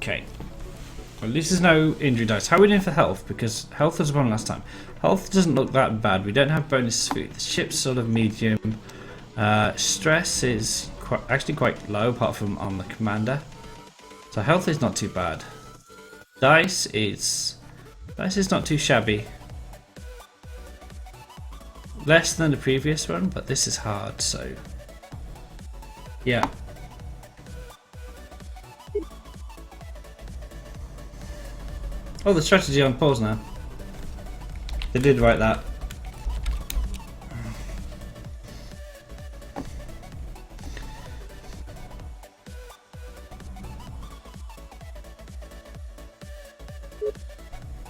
Okay. Well, at least there's no injury dice. How are we doing for health? Because health was one last time. Health doesn't look that bad. We don't have bonus food. The ship's sort of medium. Stress is actually quite low, apart from on the commander. So health is not too bad. Dice is not too shabby. Less than the previous one, but this is hard. So yeah. Oh, the strategy on pause now. They did write that.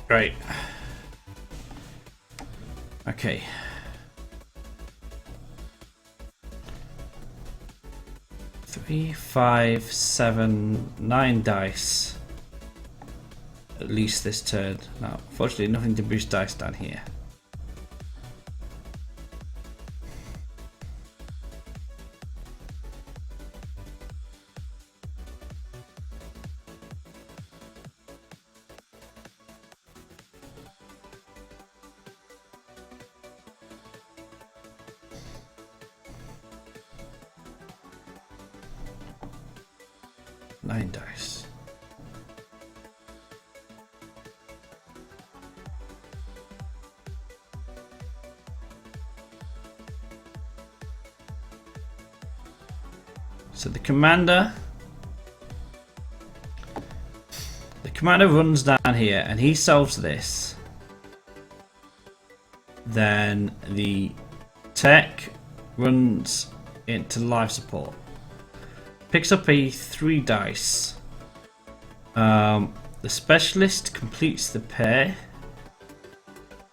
Right. Okay. 3, 5, 7, 9 dice. At least this turn. Now, unfortunately, nothing to boost dice down here. Nine dice. So the commander runs down here and he solves this. Then the tech runs into life support. Picks up a 3 dice. The specialist completes the pair.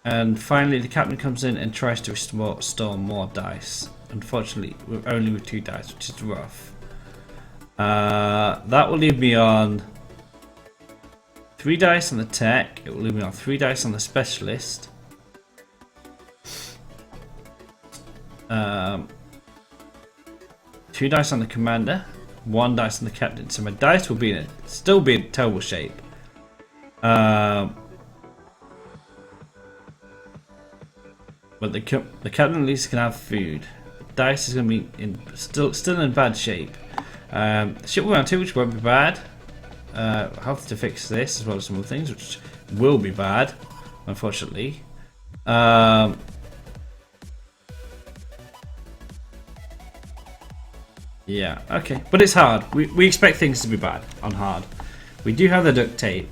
And finally the captain comes in and tries to restore more dice. Unfortunately, we're only with 2 dice, which is rough. That will leave me on 3 dice on the tech. It will leave me on 3 dice on the specialist. 2 dice on the commander. 1 dice on the captain. So my dice will be still be in terrible shape. But the captain at least can have food. The dice is going to be still in bad shape. Ship round 2, which won't be bad. Have to fix this as well as some other things, which will be bad, unfortunately. Yeah, okay, but it's hard. We expect things to be bad on hard. We do have the duct tape.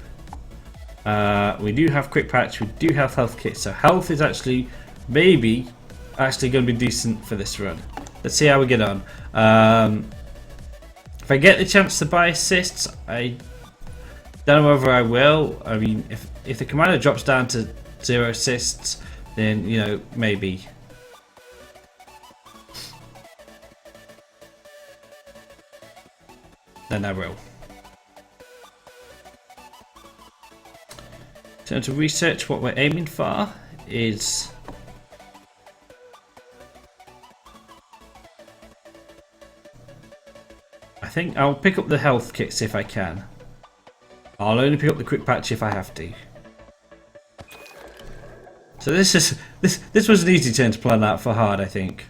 We do have quick patch. We do have health kits. So health is actually maybe going to be decent for this run. Let's see how we get on. If I get the chance to buy assists, I don't know whether I will. I mean, if the commander drops down to 0 assists, then maybe. Then I will. So to research, what we're aiming for is I think I'll pick up the health kits if I can. I'll only pick up the quick patch if I have to. So this was an easy turn to plan out for hard, I think.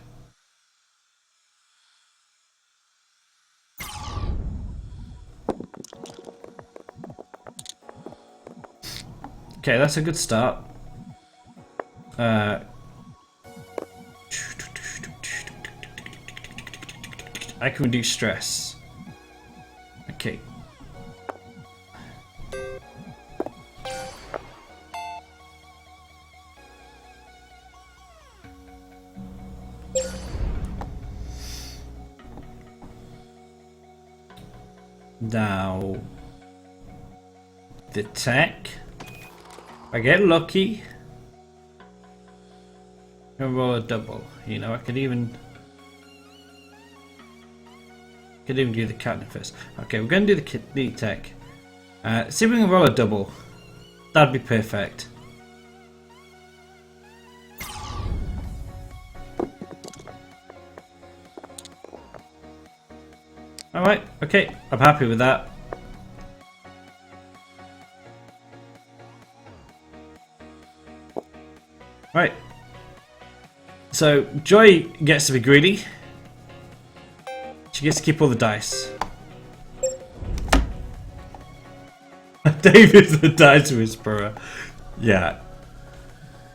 Okay, that's a good start. I can reduce stress. Okay. Now, the tech. If I get lucky, I'll roll a double. I could even do the captain first. Okay, we're going to do the tech. See if we can roll a double. That'd be perfect. Alright, okay, I'm happy with that. Right. So Joy gets to be greedy. She gets to keep all the dice. David's the dice whisperer. Yeah.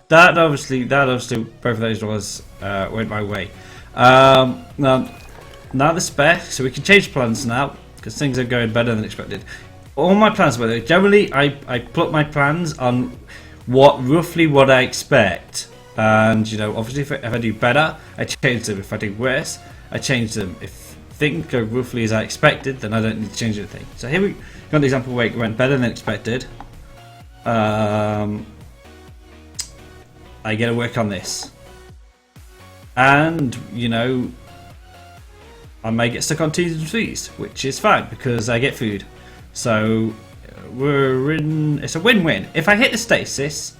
That obviously, both of those was went my way. Now the spare, so we can change plans now because things are going better than expected. All my plans, by the way, generally I plot my plans on roughly what I expect, and you know, obviously if I do better, I change them. If I do worse, I change them. If things go roughly as I expected, then I don't need to change anything. So here we got an example where it went better than expected. I get to work on this, and you know, I may get stuck on 2s and 3s, which is fine because I get food. So it's a win-win. If I hit the stasis,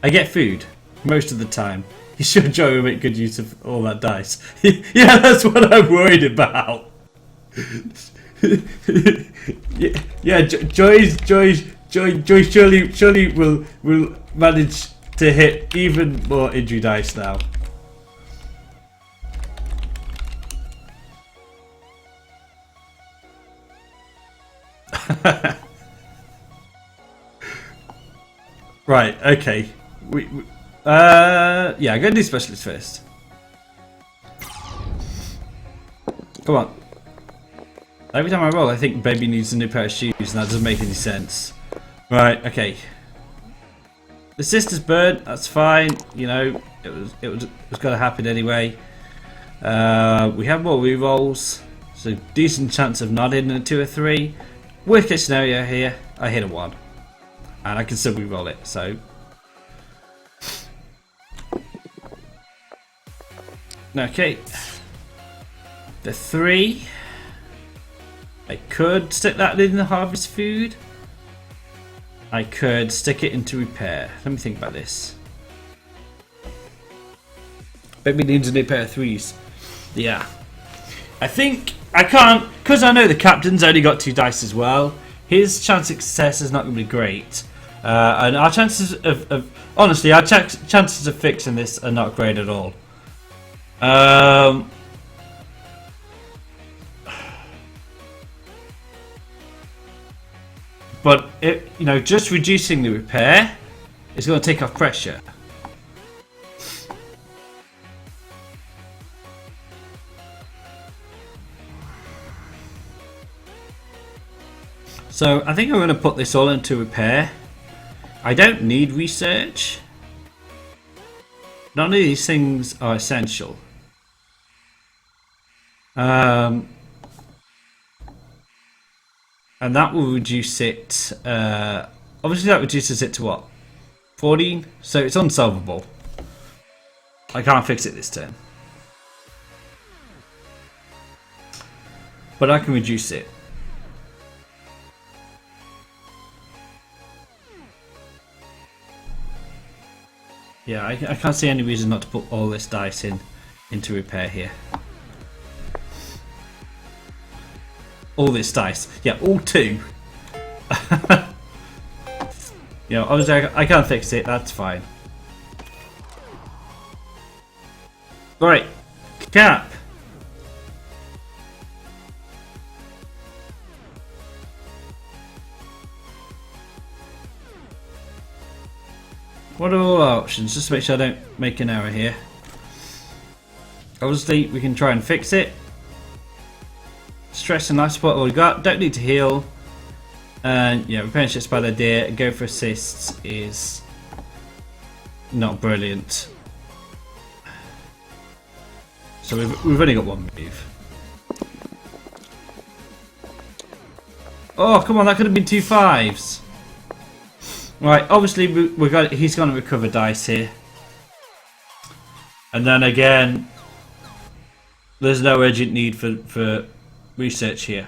I get food most of the time. You should Joy make good use of all that dice. Yeah, that's what I'm worried about. Yeah, Joy surely will manage to hit even more injury dice now. Right, okay. Yeah, I'm gonna do specialist first. Come on. Every time I roll, I think baby needs a new pair of shoes, and that doesn't make any sense. Right, okay. The sister's burnt, that's fine. You know, it was gonna happen anyway. We have more rerolls, so decent chance of not hitting a 2 or 3. Worst case scenario here, I hit a 1. And I can still re-roll it, so. Okay. The 3. I could stick that in the harvest food. I could stick it into repair. Let me think about this. Maybe needs a new pair of 3s. Yeah. I think I can't, because I know the captain's only got 2 dice as well. His chance of success is not going to be great. And our chances of honestly, our chances of fixing this are not great at all. But you know, just reducing the repair is going to take off pressure. So I think I'm going to put this all into repair. I don't need research. None of these things are essential. And that will reduce it. Obviously, that reduces it to what? 14? So it's unsolvable. I can't fix it this turn. But I can reduce it. Yeah, I can't see any reason not to put all this dice into repair here. All this dice. Yeah, all 2. You know, obviously I can't fix it, that's fine. Right, Cap. What are all our options? Just to make sure I don't make an error here. Obviously, we can try and fix it. Stress and life support all we got. Don't need to heal. And yeah, repair shit's a bad idea. Go for assists is not brilliant. So we've only got 1 move. Oh come on, that could have been 2 5s. Right, obviously he's going to recover dice here. And then again, there's no urgent need for research here.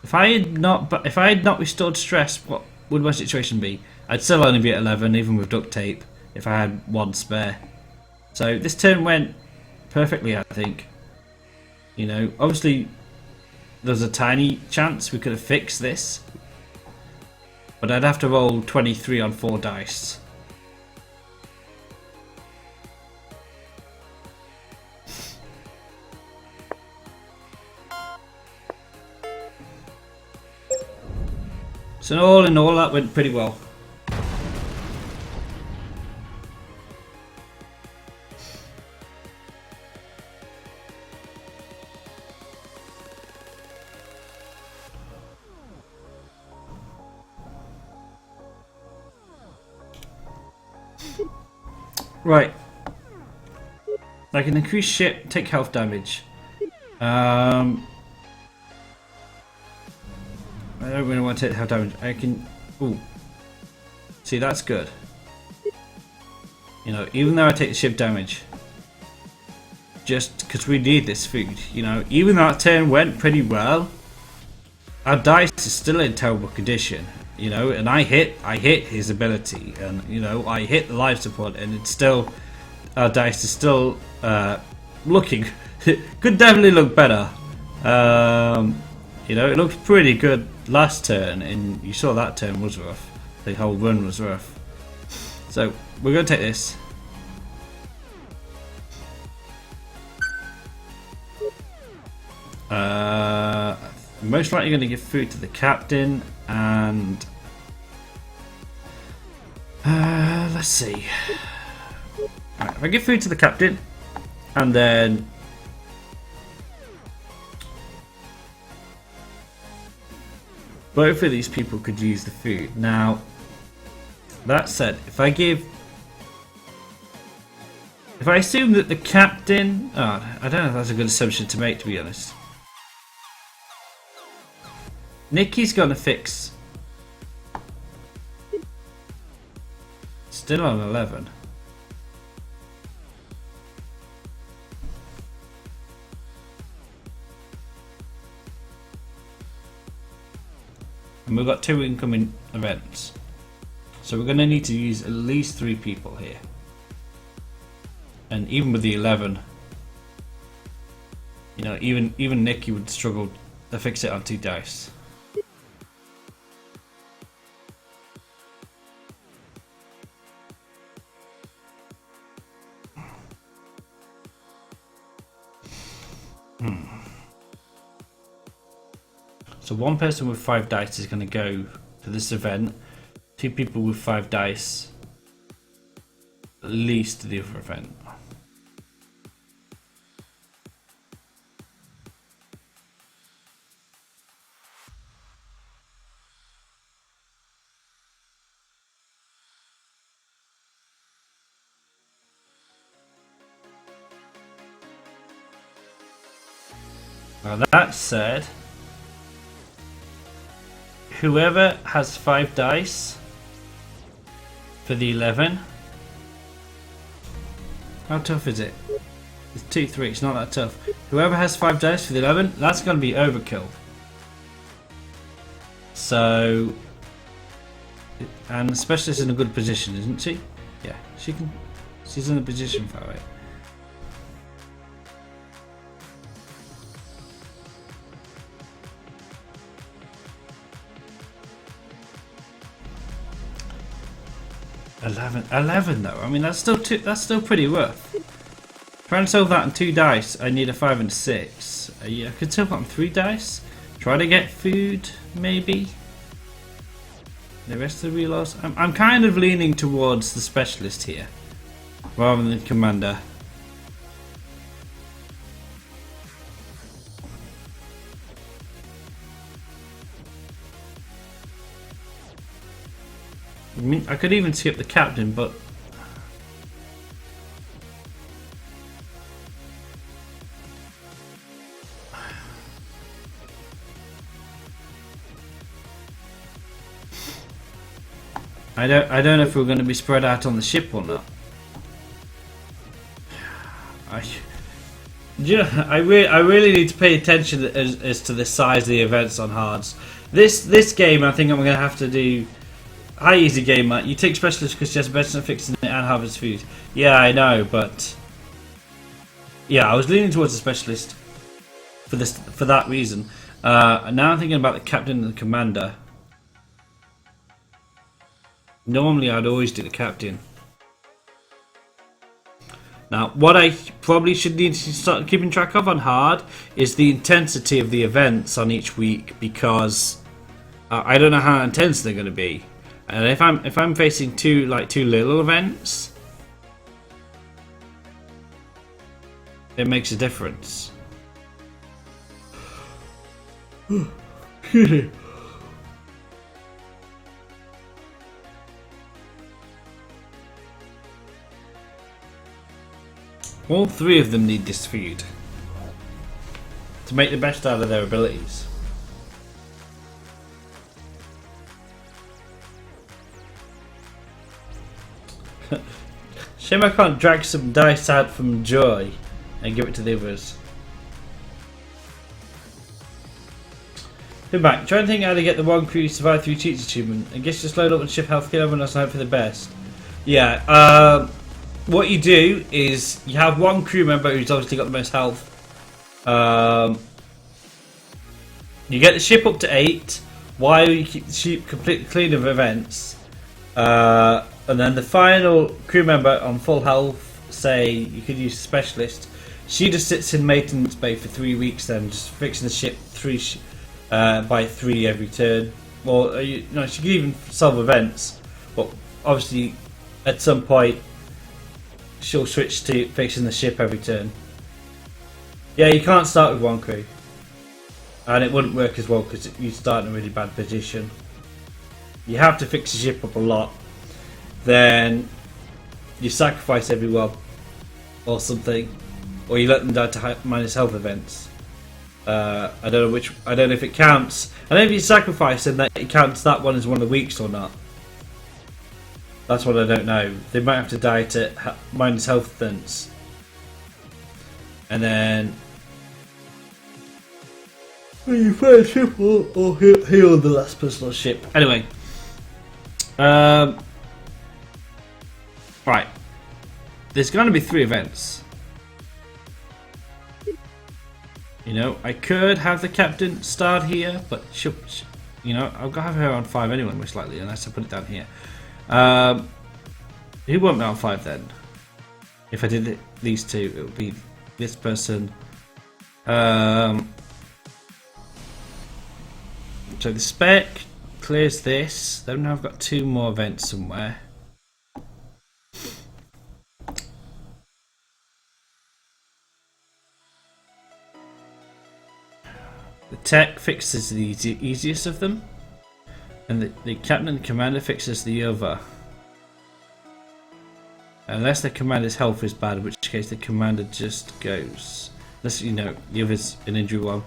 If I had not restored stress, what would my situation be? I'd still only be at 11, even with duct tape, if I had 1 spare. So this turn went perfectly, I think. You know, obviously there's a tiny chance we could have fixed this. but I'd have to roll 23 on 4 dice. So all in all, that went pretty well. Right. I can increase ship, take health damage. I don't really want to take health damage. I can... Ooh. See, that's good. You know, even though I take the ship damage. Just because we need this food. You know, even though that turn went pretty well. Our dice is still in terrible condition. You know, and I hit his ability, and you know, I hit the life support, and it's still, our dice is still looking, could definitely look better. You know, it looked pretty good last turn, and you saw that turn was rough. The whole run was rough. So we're gonna take this. Most likely going to give food to the captain, and let's see. Right, if I give food to the captain, and then both of these people could use the food. Now, that said, if I assume that the captain, I don't know if that's a good assumption to make, to be honest. Nikki's gonna fix. Still on 11. And we've got 2 incoming events. So we're gonna need to use at least 3 people here. And even with the 11, you know, even Nikki would struggle to fix it on 2 dice. So 1 person with 5 dice is going to go to this event. 2 people with 5 dice at least to the other event. Now that said, whoever has 5 dice for the 11, how tough is it? It's 2-3, it's not that tough. Whoever has 5 dice for the 11, that's going to be overkill. So, and the specialist is in a good position, isn't she? Yeah, she's in a position for it. Eleven though. I mean, that's still pretty rough. Trying to solve that on 2 dice, I need a 5 and 6. Yeah, I could solve that on 3 dice. Try to get food, maybe. The rest of the reloads. I'm kind of leaning towards the specialist here, rather than the commander. I mean, I could even skip the captain, but I don't know if we're going to be spread out on the ship or not. I really need to pay attention as to the size of the events on hards. This game, I think I'm going to have to do high easy game. You take specialist because she has better at fixing it and harvest food. Yeah, I know, but yeah, I was leaning towards the specialist for that reason. Now I'm thinking about the captain and the commander. Normally, I'd always do the captain. Now, what I probably should need to start keeping track of on hard is the intensity of the events on each week, because I don't know how intense they're going to be, and if I'm facing two little events, it makes a difference. All three of them need this food to make the best out of their abilities. Shame I can't drag some dice out from Joy and give it to the others. Feedback. Try and think how to get the one crew survive through cheats achievement. I guess just load up and shift health, kill everyone else and hope for the best. Yeah, what you do is you have one crew member who's obviously got the most health. You get the ship up to 8 while you keep the ship completely clean of events. And then the final crew member on full health, say you could use a specialist, she just sits in maintenance bay for 3 weeks then, just fixing the ship by 3 every turn. Or she could even solve events, but obviously at some point she'll switch to fixing the ship every turn. Yeah, you can't start with one crew, and it wouldn't work as well because you start in a really bad position. You have to fix the ship up a lot, then you sacrifice everyone or something, or you let them die to minus health events. I don't know if it counts. I don't know if you sacrifice them that it counts that one as one of the weeks or not. That's what I don't know. They might have to die to minus health events, and then when you fire a ship or heal the last person on ship. Anyway, right. There's going to be 3 events. I could have the captain start here, but I'll have her on 5 anyway, most likely, unless I put it down here. Who won't be on 5 then? If I did these 2, it would be this person. So the spec clears this. Then I've got 2 more events somewhere. The tech fixes the easiest of them, and the captain and commander fixes the other. Unless the commander's health is bad, in which case the commander just goes. Unless the other's an injury one.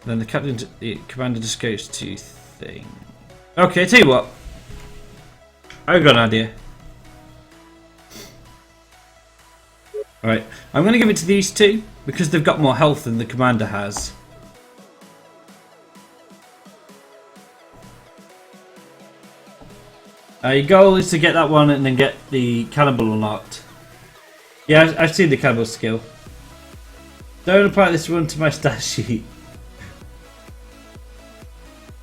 Then the commander just goes to thing. Okay, tell you what. I've got an idea. Alright, I'm going to give it to these 2 because they've got more health than the commander has. Your goal is to get that one and then get the cannibal unlocked. Yeah, I've seen the cannibal skill. Don't apply this run to my stat sheet.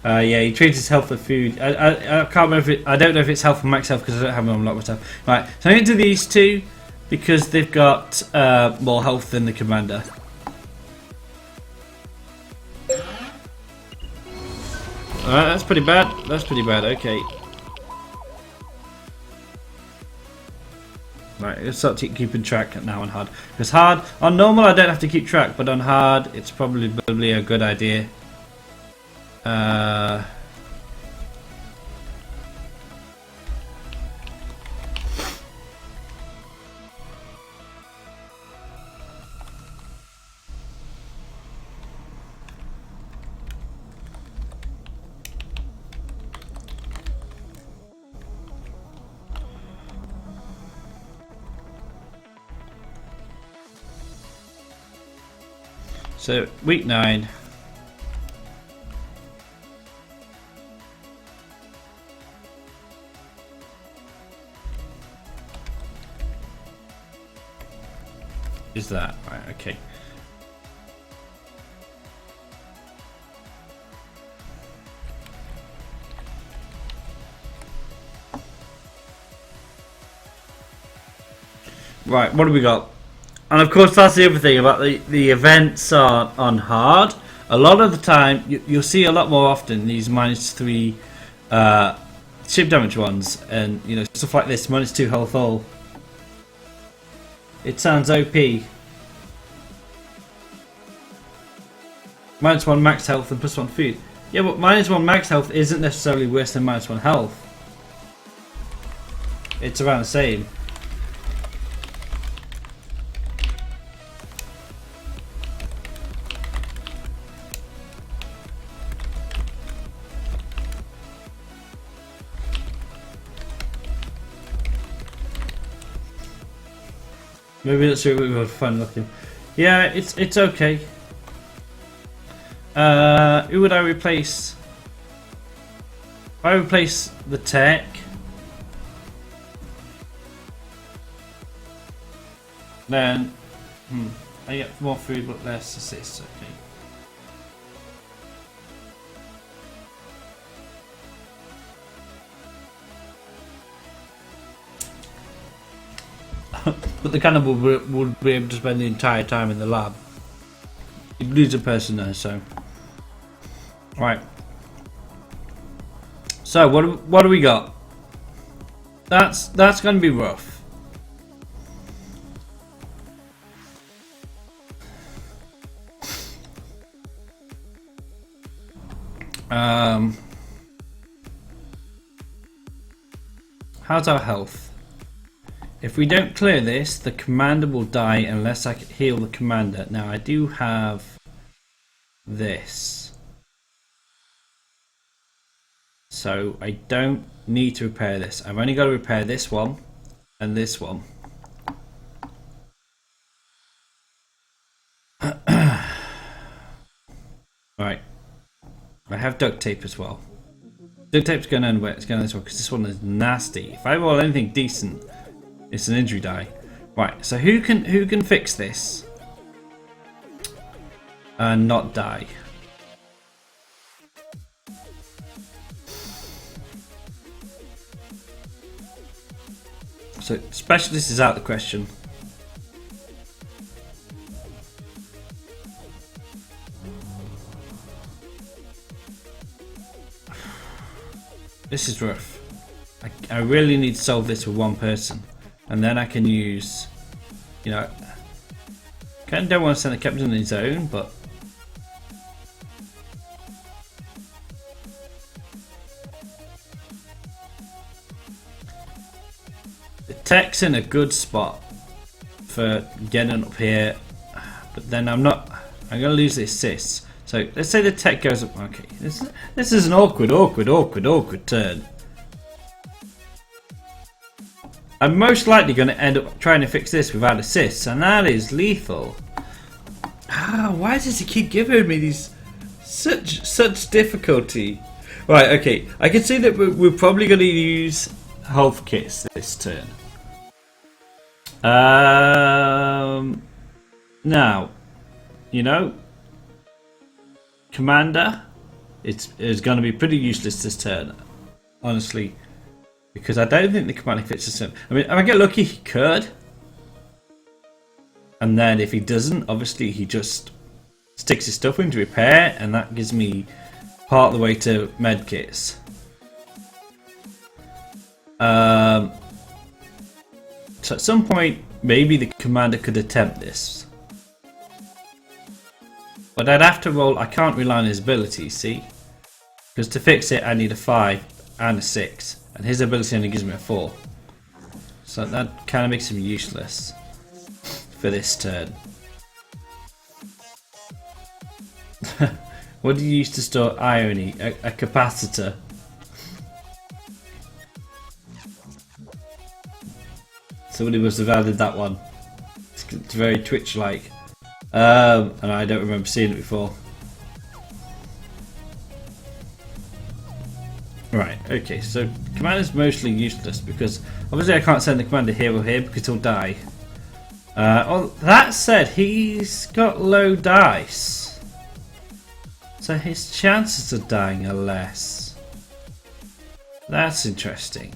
Yeah, he trades his health for food. I can't remember I don't know if it's health for max health because I don't have them unlocked myself. Right, so I'm going to do these 2 because they've got more health than the commander. Alright, that's pretty bad. That's pretty bad, okay. Right, let's start keeping track now on hard. Because hard, on normal I don't have to keep track, but on hard it's probably a good idea. So, week 9. Is that right? Okay. Right, what do we got? And of course, that's the other thing about the events on hard. A lot of the time, you'll see a lot more often these -3 ship damage ones, and you know, stuff like this, -2 health all. It sounds OP. -1 max health and +1 food. Yeah, but -1 max health isn't necessarily worse than -1 health. It's around the same. Maybe that's really good fun looking. Yeah, it's okay. Who would I replace? If I replace the tech, then I get more food but less assists. Okay. But the cannibal would be able to spend the entire time in the lab. You'd lose a person there, so. Right. So what do we got? That's going to be rough. How's our health? If we don't clear this, the commander will die unless I can heal the commander. Now I do have this, so I don't need to repair this. I've only got to repair this one and this one. Right, I have duct tape as well. Duct tape's going anywhere. It's going this one because this one is nasty. If I roll anything decent, it's an injury die. Right, so who can fix this and not die? So specialist is out of the question. This is rough. I really need to solve this with one person, and then I can use, you know, kind of don't want to send the captain on his own, but the tech's in a good spot for getting up here, but then I'm going to lose the assists. So let's say the tech goes up. Okay, this is an awkward turn. I'm most likely going to end up trying to fix this without assists, and that is lethal. Why does he keep giving me these such difficulty? Right, okay, I can see that we're probably going to use health kits this turn. Now, you know, commander is going to be pretty useless this turn, honestly, because I don't think the commander fits this turn. I mean, if I get lucky, he could, and then if he doesn't, obviously he just sticks his stuff into repair, and that gives me part of the way to medkits. So at some point, maybe the commander could attempt this. But I'd have to roll. I can't rely on his ability, see? Because to fix it, I need a 5 and a 6. And his ability only gives me a 4. So that kind of makes him useless for this turn. What do you use to store irony? A capacitor. Somebody must have added that one. It's very Twitch-like. And I don't remember seeing it before. Right, okay, so commander's mostly useless because obviously I can't send the commander here or here because he'll die. Well, that said, he's got low dice, so his chances of dying are less. That's interesting.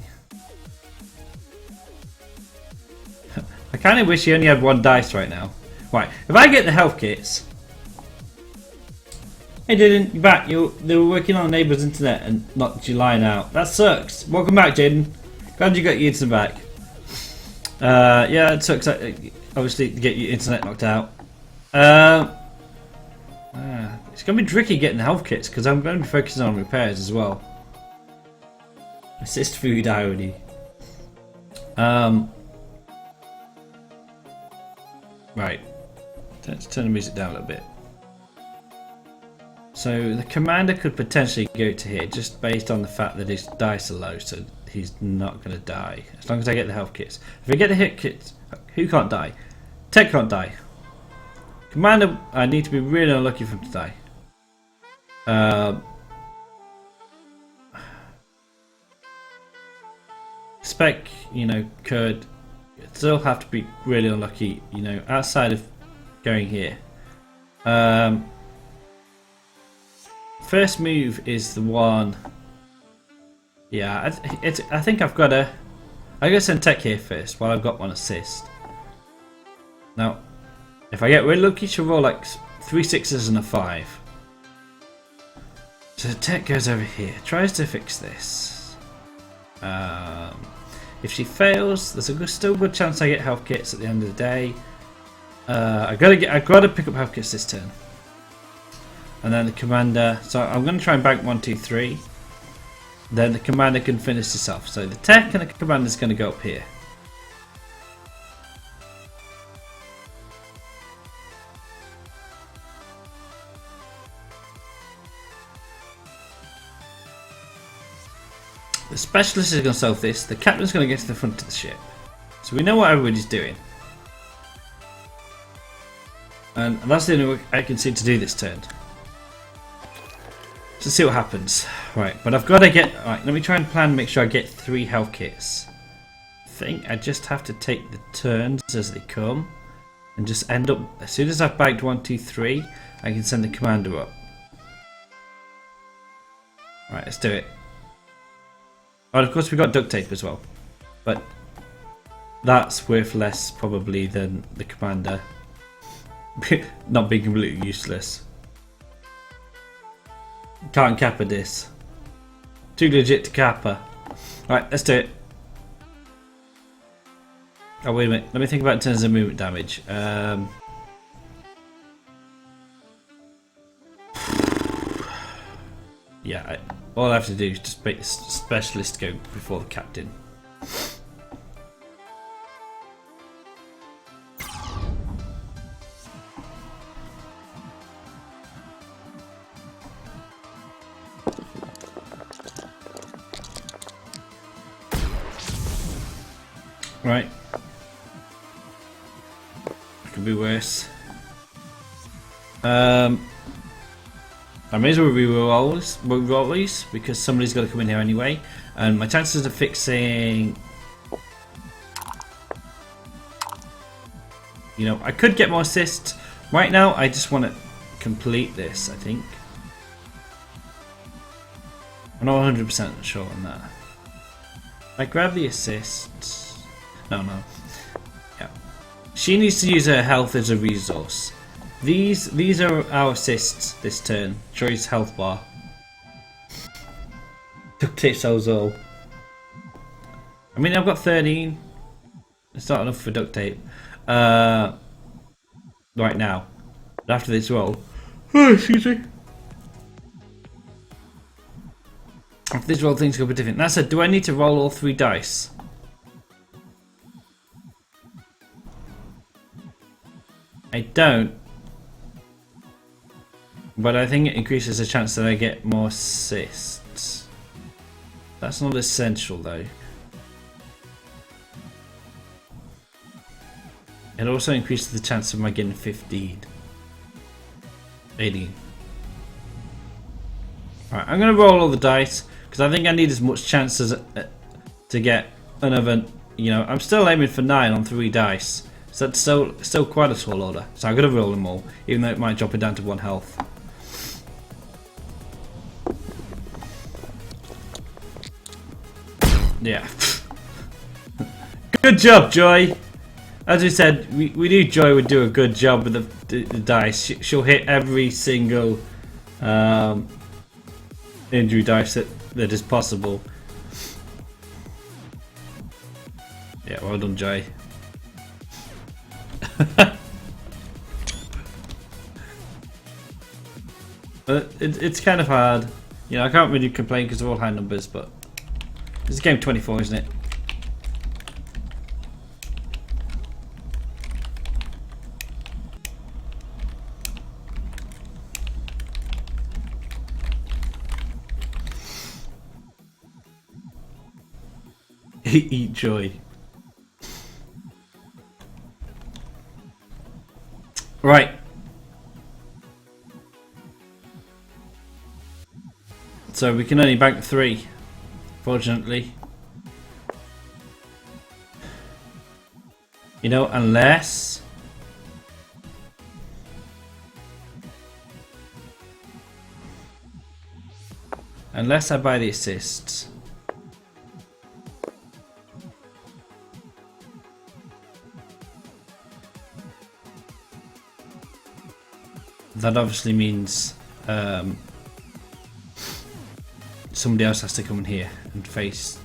I kind of wish he only had 1 dice right now. Right, if I get the health kits. Hey Jaden, you're back. They were working on a neighbour's internet and knocked your line out. That sucks. Welcome back, Jaden. Glad you got your internet back. Yeah, it sucks. Obviously, to get your internet knocked out. It's going to be tricky getting the health kits because I'm going to be focusing on repairs as well. Assist food irony. Right. Let's turn the music down a little bit. So the commander could potentially go to here just based on the fact that his dice are low, so he's not going to die as long as I get the health kits. If I get the hit kits, who can't die? Tech can't die. Commander, I need to be really unlucky for him to die. Spec, could still have to be really unlucky, outside of going here. First move is the one. Yeah, I think I'm gonna send Tech here first while I've got 1 assist. Now, if I get really lucky, she'll roll like 3 6s and a 5. So Tech goes over here, tries to fix this. If she fails, there's still a good chance I get health kits at the end of the day. I gotta pick up health kits this turn. And then the commander. So I'm going to try and bank 1, 2, 3. Then the commander can finish this off. So the Tech and the commander is going to go up here. The specialist is going to solve this. The captain's going to get to the front of the ship. So we know what everybody's doing. And that's the only way I can seem to do this turn. So see what happens. Right, but I've got to get... Right, let me try and plan and make sure I get 3 health kits. I think I just have to take the turns as they come. And just end up... As soon as I've bagged 1, 2, 3, I can send the commander up. Right, let's do it. Oh, of course we've got duct tape as well. But that's worth less probably than the commander. Not being completely useless. Can't kappa this. Too legit to kappa. Right, let's do it. Oh, wait a minute. Let me think about it in terms of movement damage. Yeah, all I have to do is just make the specialist go before the captain. Right. It could be worse. I may as well re-roll these because somebody's got to come in here anyway. And my chances of fixing... I could get more assists. Right now, I just want to complete this, I think. I'm not 100% sure on that. I grab the assists... No. Yeah. She needs to use her health as a resource. These are our assists this turn. Choice health bar. Duct tape sells all. I mean, I've got 13. It's not enough for duct tape. Right now. But after this roll. Oh, excuse me. After this roll, things go a bit different. That said, do I need to roll all 3 dice? I don't. But I think it increases the chance that I get more assists. That's not essential though. It also increases the chance of my getting 15. 18. Alright, I'm going to roll all the dice because I think I need as much chance as to get another, I'm still aiming for 9 on 3 dice. So that's still quite a tall order. So I'm going to roll them all, even though it might drop it down to 1 health. Yeah. Good job, Joy. as we said, we knew Joy would do a good job with the dice. She'll hit every single injury dice that is possible. Yeah, well done, Joy. But it's kind of hard. You know, I can't really complain because they're all high numbers, but it's game 24, isn't it? Eat Joy. Right. So we can only bank 3, fortunately. You know, unless I buy the assists. That obviously means somebody else has to come in here and face.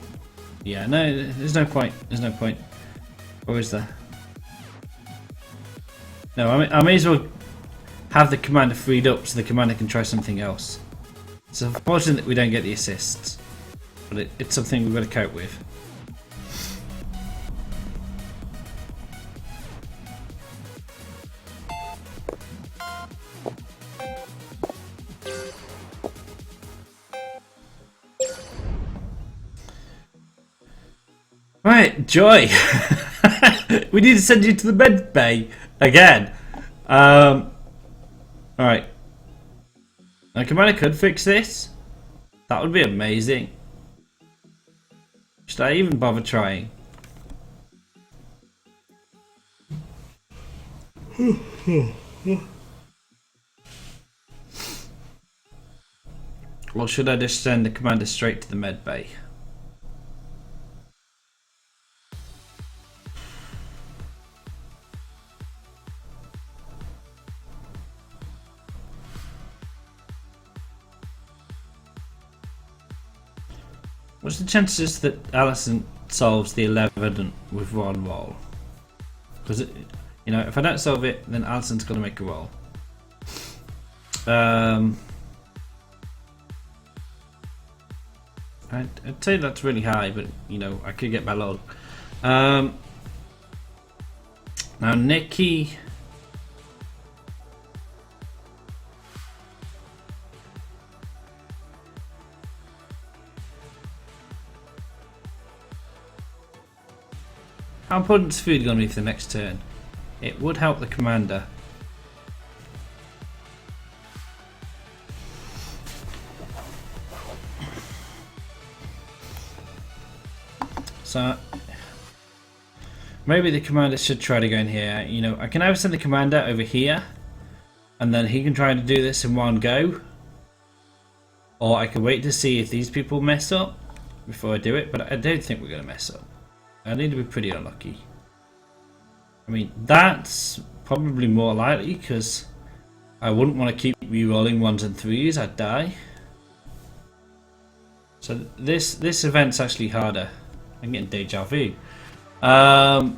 Yeah, no, there's no point. There's no point. Or is there? No, I may as well have the commander freed up so the commander can try something else. It's unfortunate that we don't get the assists, but it's something we've got to cope with. Right, Joy. We need to send you to the med bay again. Alright. Now, commander could fix this. That would be amazing. Should I even bother trying? Or should I just send the commander straight to the med bay? What's the chances that Alison solves the 11 with one roll? Because, you know, if I don't solve it, then Alison's got to make a roll. I'd say that's really high, but, you know, I could get by low. Now, Nikki... How important is food going to be for the next turn? It would help the commander. So maybe the commander should try to go in here. You know, I can either send the commander over here and then he can try to do this in one go, or I can wait to see if these people mess up before I do it, but I don't think we're going to mess up. I need to be pretty unlucky. I mean, that's probably more likely because I wouldn't want to keep re-rolling 1s and 3s, I'd die. So this event's actually harder. I'm getting deja vu. Because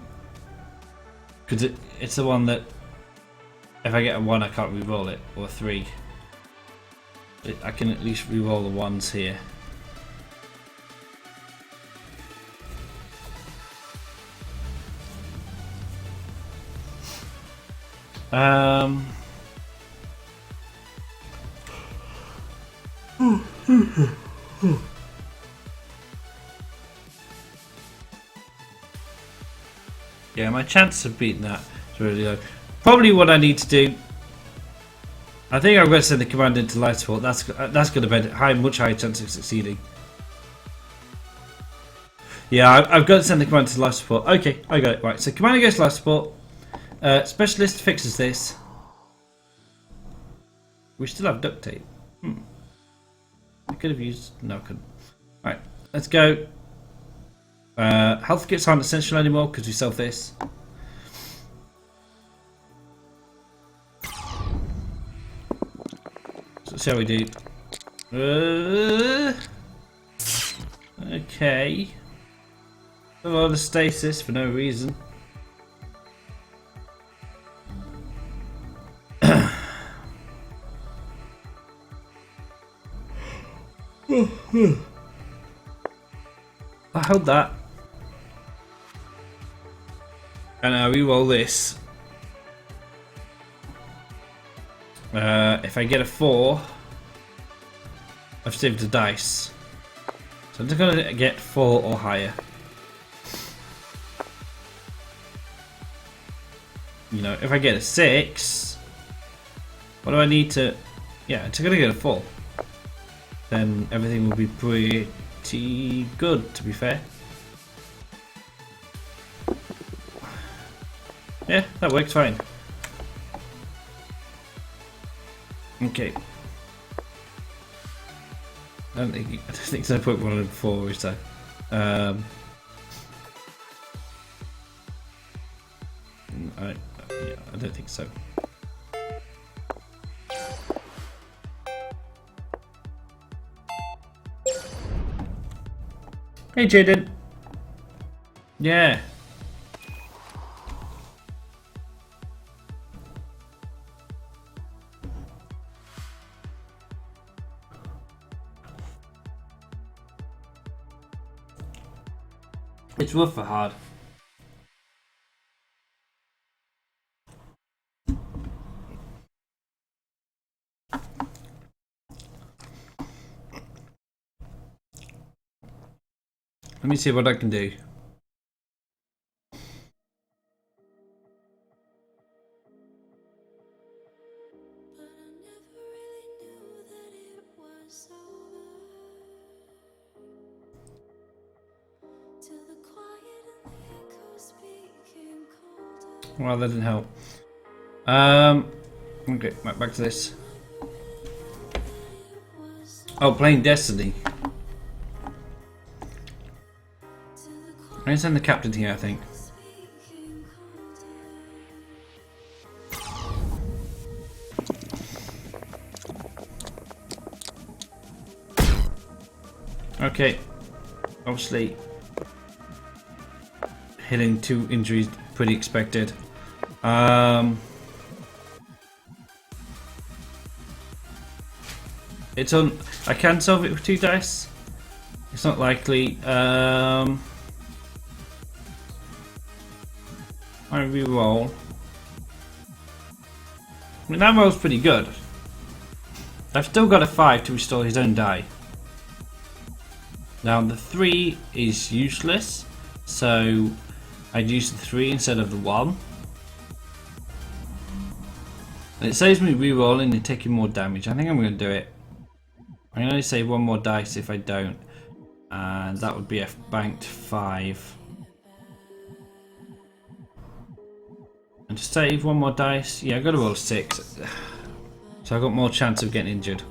it's the one that if I get a 1 I can't re-roll it, or a 3. I can at least re-roll the 1s here. Yeah, my chance of beating that is really low. Probably what I need to do, I think I'm going to send the commander into life support. That's going to be a much higher chance of succeeding. Yeah, I've got to send the commander to life support. Okay, I got it. Right, so commander goes to life support. Specialist fixes this. We still have duct tape. I could have used... No, I couldn't. Right, let's go. Health kits aren't essential anymore because we sell this. shall we do? Okay. A lot of stasis for no reason. I hold that. And I re-roll this. If I get a 4, I've saved the dice. So I'm just gonna get 4 or higher. You know, if I get a 6, what do I need to... Yeah, I'm just gonna get a 4. Then everything will be pretty good, to be fair. Yeah, that works fine. Okay. I don't think so. I put 1 and 4 is that. Yeah, I don't think so. Hey, Jaden. Yeah. It's rough for hard. Let me see what I can do. Well, that didn't help. Okay, back to this. Oh, playing Destiny. I'm gonna send the captain here, I think. Okay. Obviously, hitting 2 injuries, pretty expected. It's on. I can solve it with 2 dice. It's not likely. I re-roll. I mean, that roll's pretty good. I've still got a 5 to restore his own die. Now the 3 is useless, so I'd use the 3 instead of the 1. And it saves me re-rolling and taking more damage. I think I'm going to do it. I'm going to save 1 more dice if I don't, and that would be a banked 5. And to save 1 more dice, yeah, I got to roll a 6, so I got more chance of getting injured.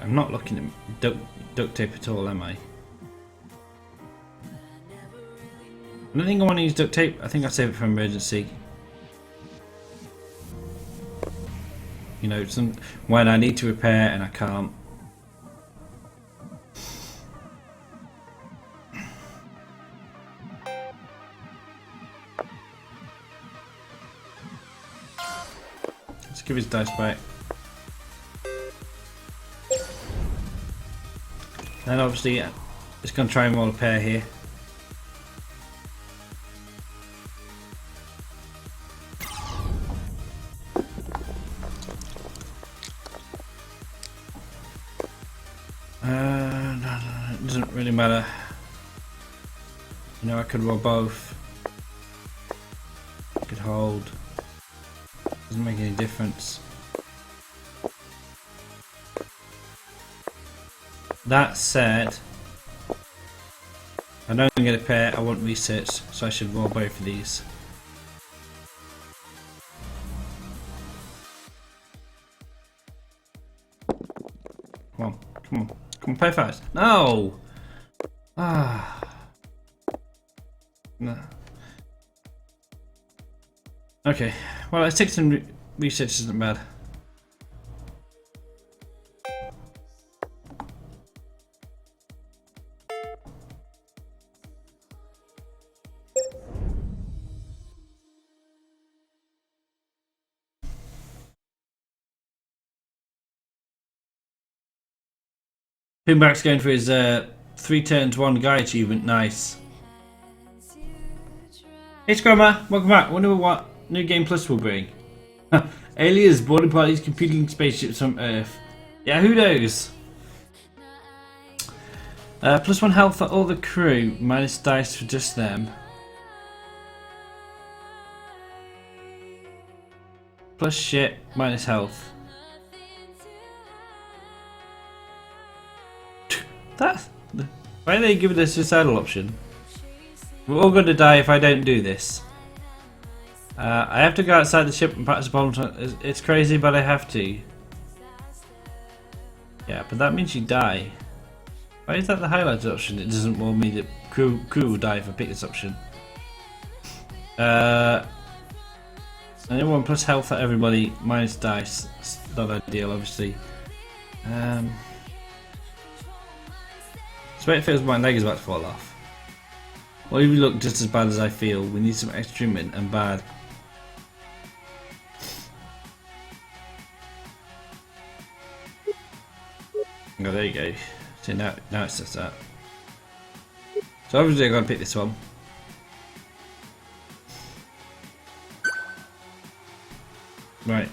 I'm not looking at duct tape at all, am I? I don't think I want to use duct tape. I think I'll save it for emergency. You know, when I need to repair and I can't. Let's give his dice back. And obviously, it's going to try and roll a pair here. No, it doesn't really matter. You know, I could roll both. I could hold. Doesn't make any difference. That said, I don't get a pair, I want research, so I should roll both of these. Come on, come on, come on, play fast. No! Ah. No. Okay, well, let's take some research, isn't bad. Pinback's going for his 3 turns 1 guy achievement. Nice. Hey Scrummer, welcome back. Wonder what New Game Plus will bring. Aliens boarding parties competing spaceships from Earth. Yeah, who knows? +1 health for all the crew, minus dice for just them. Plus shit, minus health. Why are they giving us a suicidal option? We're all going to die if I don't do this. I have to go outside the ship and practice a bomb. It's crazy, but I have to. Yeah, but that means you die. Why is that the highlighted option? It doesn't warn me that crew will die if I pick this option. Anyone plus health for everybody, minus dice. It's not ideal, obviously. So it feels my leg is about to fall off. Well, you look just as bad as I feel. We need some extra treatment and bad. Oh, there you go. So now it's just that. So obviously I'm going to pick this one. Right.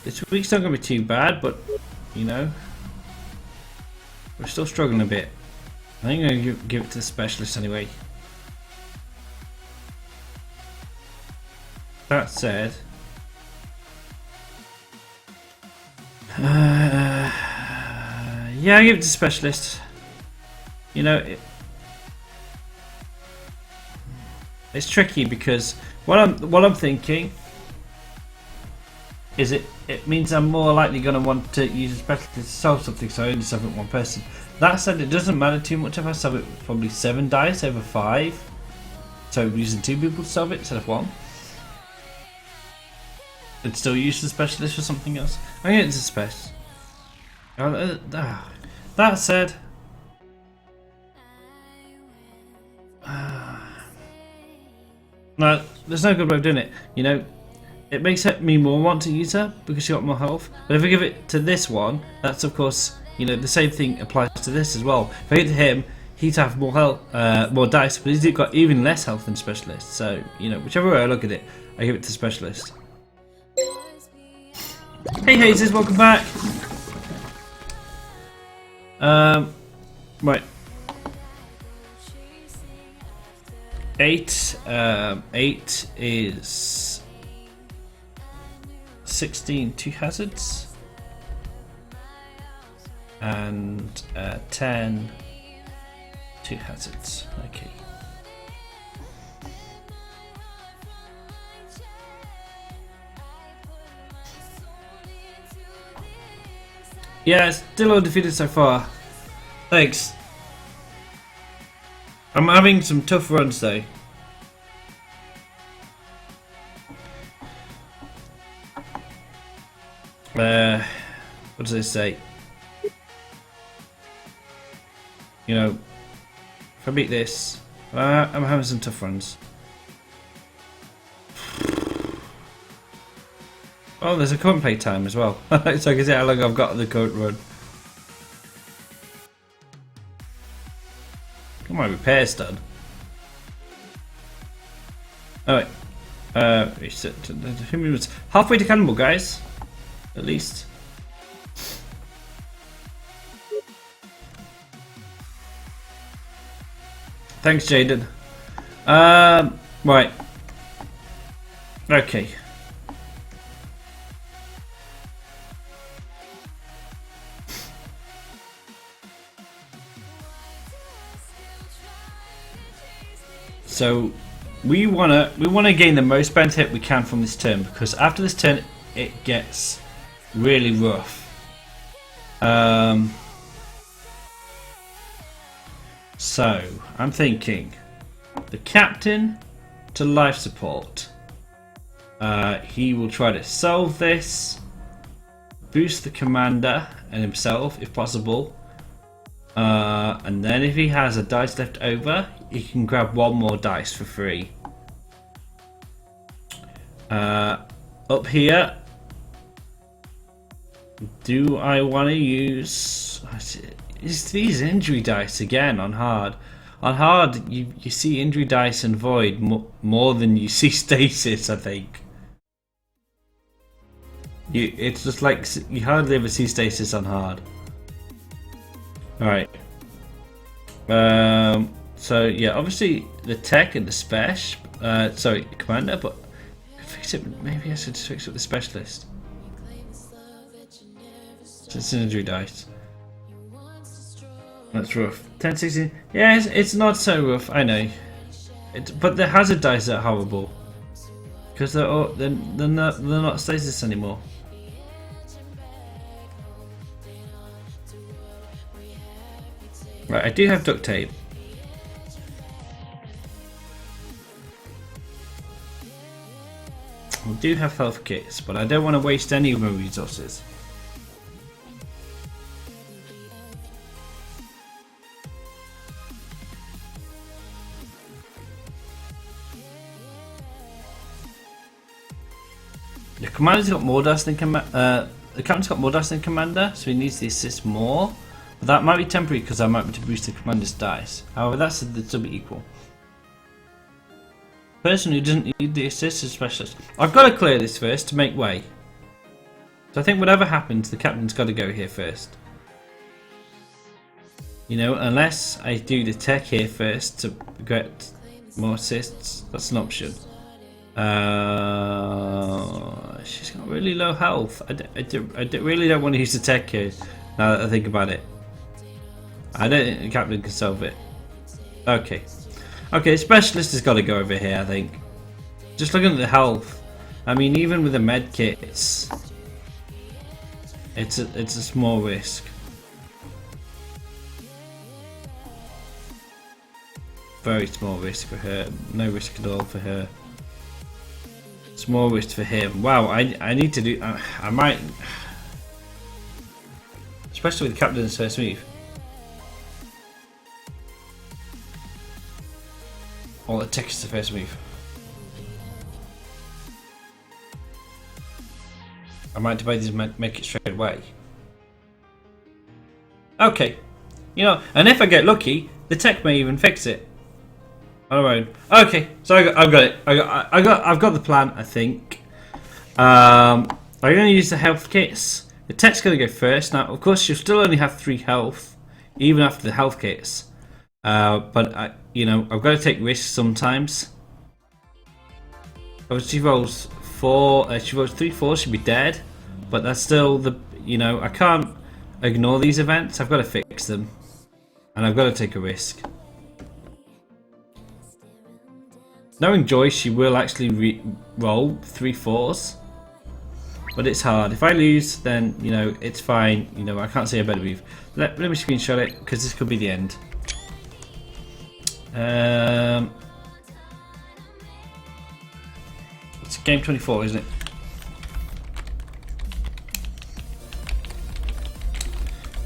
This week's not going to be too bad, but you know, we're still struggling a bit. I think I'm going to give it to the specialist anyway. That said, yeah, I give it to the specialist. You know, it's tricky because what I'm thinking is it means I'm more likely going to want to use a specialist to solve something, so I only solve it one person. That said, it doesn't matter too much if I solve it with probably 7 dice over 5. So using 2 people to solve it instead of 1. I'd still use the specialist for something else. I'm going to use the specialist. That said, no, there's no good way of doing it. You know, it makes me more want to use her because she got more health. But if I give it to this one, that's of course, you know, the same thing applies to this as well. If I give it to him, he'd have more health, more dice, but he's got even less health than specialist. So, you know, whichever way I look at it, I give it to specialist. Hey Hazes, welcome back. Right. 8. 8 is 16 2 hazards, and 10 2 hazards. Okay. Yeah, still undefeated so far. Thanks. I'm having some tough runs though. What does it say? You know, if I beat this, I'm having some tough runs. Oh, there's a current play time as well. So I can see how long I've got on the current run. Got my repairs done. Alright. Reset to 2 minutes. Halfway to Cannibal, guys. At least. Thanks, Jaden. Right. Okay. So we wanna gain the most benefit we can from this turn, because after this turn it gets really rough. So I'm thinking the captain to life support. He will try to solve this, boost the commander and himself if possible, and then if he has a dice left over, he can grab one more dice for free. Up here, do I want to use these injury dice again on hard? On hard, you see injury dice and void more than you see stasis, I think. It's just like you hardly ever see stasis on hard. Alright. So yeah, obviously the tech and the special, sorry, commander, but fix it. Maybe I should fix it with the specialist. So it's an injury dice. That's rough. 10, 16. Yeah, it's not so rough. I know. But the hazard dice are horrible because they're not stasis anymore. Right, I do have duct tape. I do have health kits, but I don't want to waste any of my resources. The commander's got more dice than the captain's got more dice than commander, so he needs to assist more. But that might be temporary because I might be to boost the commander's dice. However, that's still be equal. Person who doesn't need the assist is specialist. I've got to clear this first to make way. So I think whatever happens, the captain's got to go here first. You know, unless I do the tech here first to get more assists, that's an option. She's got really low health. I really don't want to use the tech here. Now that I think about it, I don't think the captain can solve it. Okay, specialist has got to go over here. I think. Just looking at the health, I mean, even with the med kits, it's a small risk. Very small risk for her. No risk at all for her. Small risk for him. Wow, I need to do. I might, especially with the captain's first move. Or the tech is the first move. I might divide these and make it straight away. Okay, you know, and if I get lucky, the tech may even fix it. Alright. Okay, so I've got it. I've got the plan. I think. I'm going to use the health kits. The tech's going to go first. Now, of course, she'll still only have 3 health, even after the health kits. But you know, I've got to take risks sometimes. Obviously, she rolls 4. She rolls 3 4. She'll be dead. But that's still the. You know, I can't ignore these events. I've got to fix them, and I've got to take a risk. Knowing Joyce, she will actually roll 3 4s, but it's hard. If I lose, then you know it's fine. You know I can't say a better move. Let me screenshot it because this could be the end. It's game 24, isn't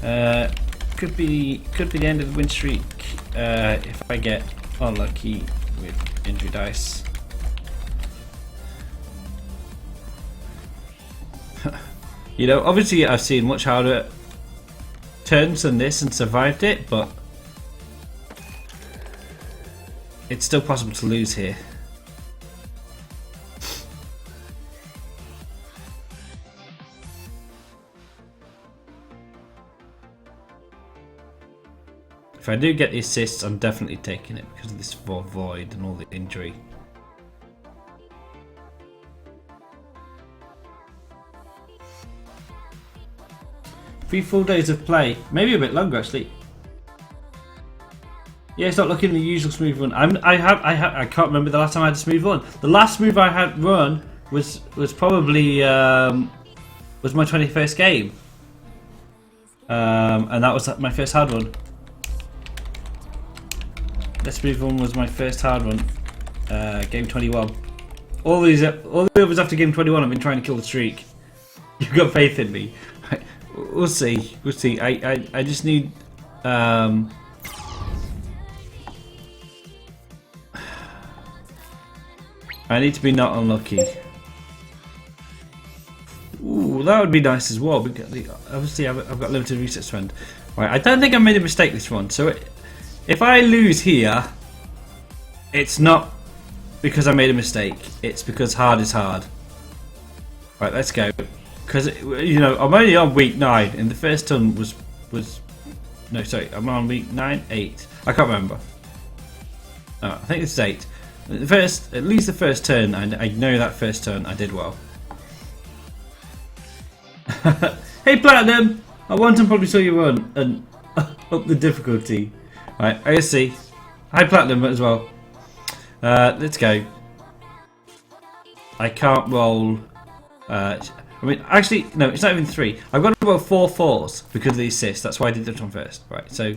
it? Could be the end of the win streak if I get unlucky with injury dice. You know, obviously I've seen much harder turns than this and survived it, but it's still possible to lose here. If I do get the assists, I'm definitely taking it because of this void and all the injury. Three full days of play, maybe a bit longer actually. Yeah, it's not looking the usual smooth run. I can't remember the last time I had a smooth run. The last move I had run was probably was my 21st game, and that was my first hard run. Let's Move On was my first hard run. Game 21. All the others after game 21 I've been trying to kill the streak. You've got faith in me. We'll see. We'll see. I just need I need to be not unlucky. Ooh, that would be nice as well. Because obviously I've got limited research spend. Right, I don't think I made a mistake this one. So if I lose here, it's not because I made a mistake. It's because hard is hard. Right, let's go. Because you know I'm only on week 9, and the first turn was no, sorry, I'm on week 9, 8. I can't remember. Oh, I think it's 8. At least the first turn, I know that first turn I did well. Hey Platinum, I want to probably saw you run and up the difficulty. Right, I see. Hi Platinum as well. Let's go. I can't roll. I mean, actually, no, it's not even 3. I've got to roll 4 4s because of the assist. That's why I did this one first. Right, so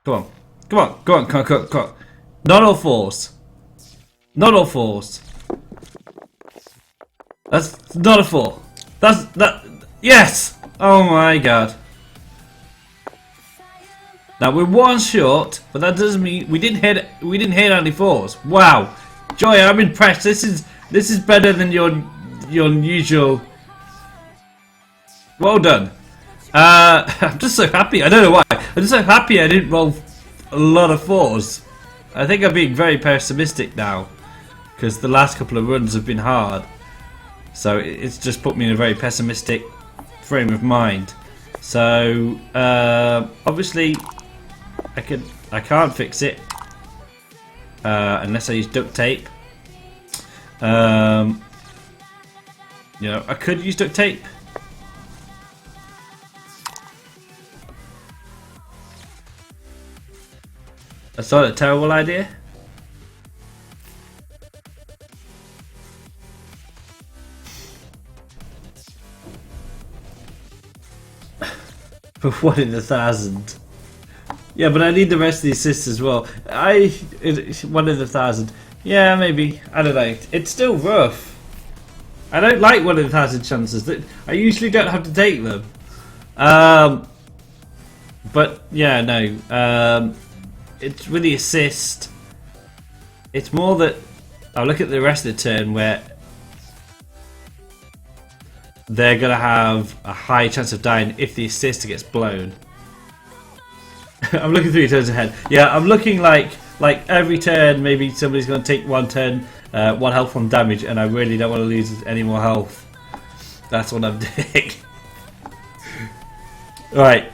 come on, come on, come on, come on, come on, come on. Not all 4s. Not all 4s. That's not a 4. That's that. Yes. Oh my god. Now we're 1 short, but that doesn't mean we didn't hit any 4s. Wow, Joy, I'm impressed. This is better than your usual. Well done. I'm just so happy. I don't know why. I'm just so happy I didn't roll a lot of 4s. I think I'm being very pessimistic now because the last couple of runs have been hard. So it's just put me in a very pessimistic frame of mind. So obviously I can't fix it unless I use duct tape. You know, I could use duct tape. That's not a terrible idea. For 1 in 1,000. Yeah, but I need the rest of the assists as well. 1 in 1,000. Yeah, maybe. I don't know. It's still rough. I don't like 1 in 1,000 chances. I usually don't have to take them. But yeah, no. It's with the assist. It's more that I look at the rest of the turn where they're gonna have a high chance of dying if the assist gets blown. I'm looking 3 turns ahead. Yeah, I'm looking like every turn maybe somebody's gonna take 1 turn, 1 health, 1 damage, and I really don't want to lose any more health. That's what I'm doing. Right.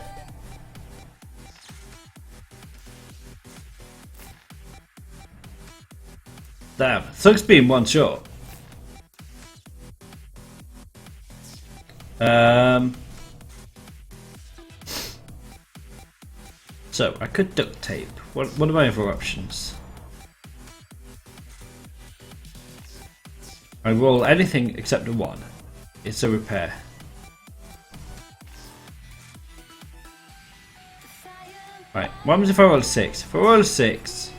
Damn, sucks being 1 short. So I could duct tape. What are my other options? I roll anything except a 1. It's a repair. Right, what happens if I roll a 6? If I roll a 6,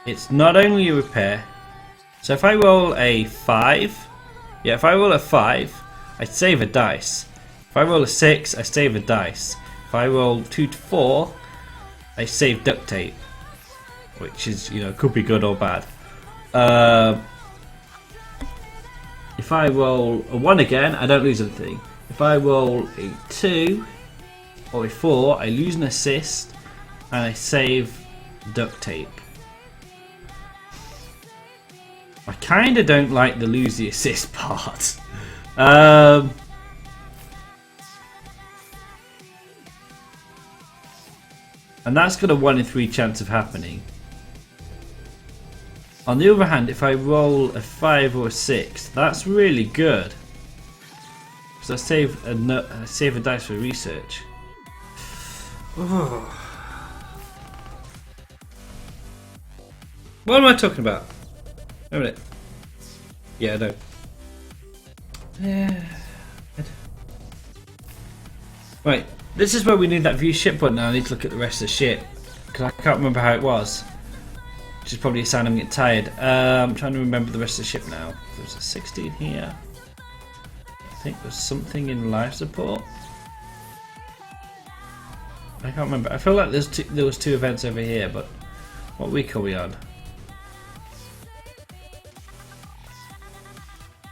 it's not only a repair. So if I roll a 5, yeah, if I roll a 5, I save a dice. If I roll a 6, I save a dice. If I roll 2 to 4, I save duct tape, which is, you know, could be good or bad. If I roll a 1 again, I don't lose anything. If I roll a 2 or a 4, I lose an assist and I save duct tape. I kinda don't like the lose the assist part. And that's got a 1 in 3 chance of happening. On the other hand, if I roll a 5 or a 6, that's really good. Because I save a dice for research. Oh. What am I talking about? Wait a minute. Yeah, I know. Yeah. Right, this is where we need that view ship button now. I need to look at the rest of the ship. because I can't remember how it was. Which is probably a sign I'm getting tired. I'm trying to remember the rest of the ship now. There's a 16 here. I think there's something in life support. I can't remember. I feel like there was two events over here, but what week are we on?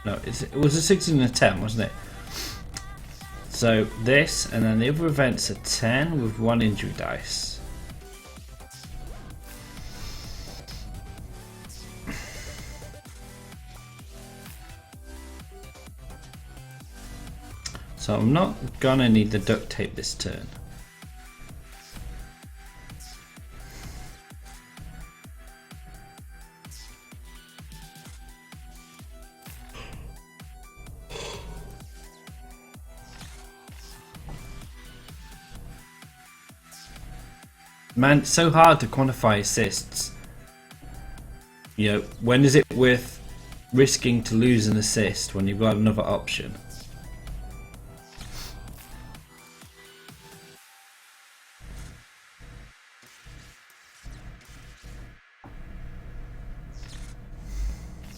No, it was a 16 and a 10, wasn't it? So this, and then the other event's a 10 with 1 injury dice. So I'm not gonna need the duct tape this turn. Man, it's so hard to quantify assists. You know, when is it worth risking to lose an assist when you've got another option?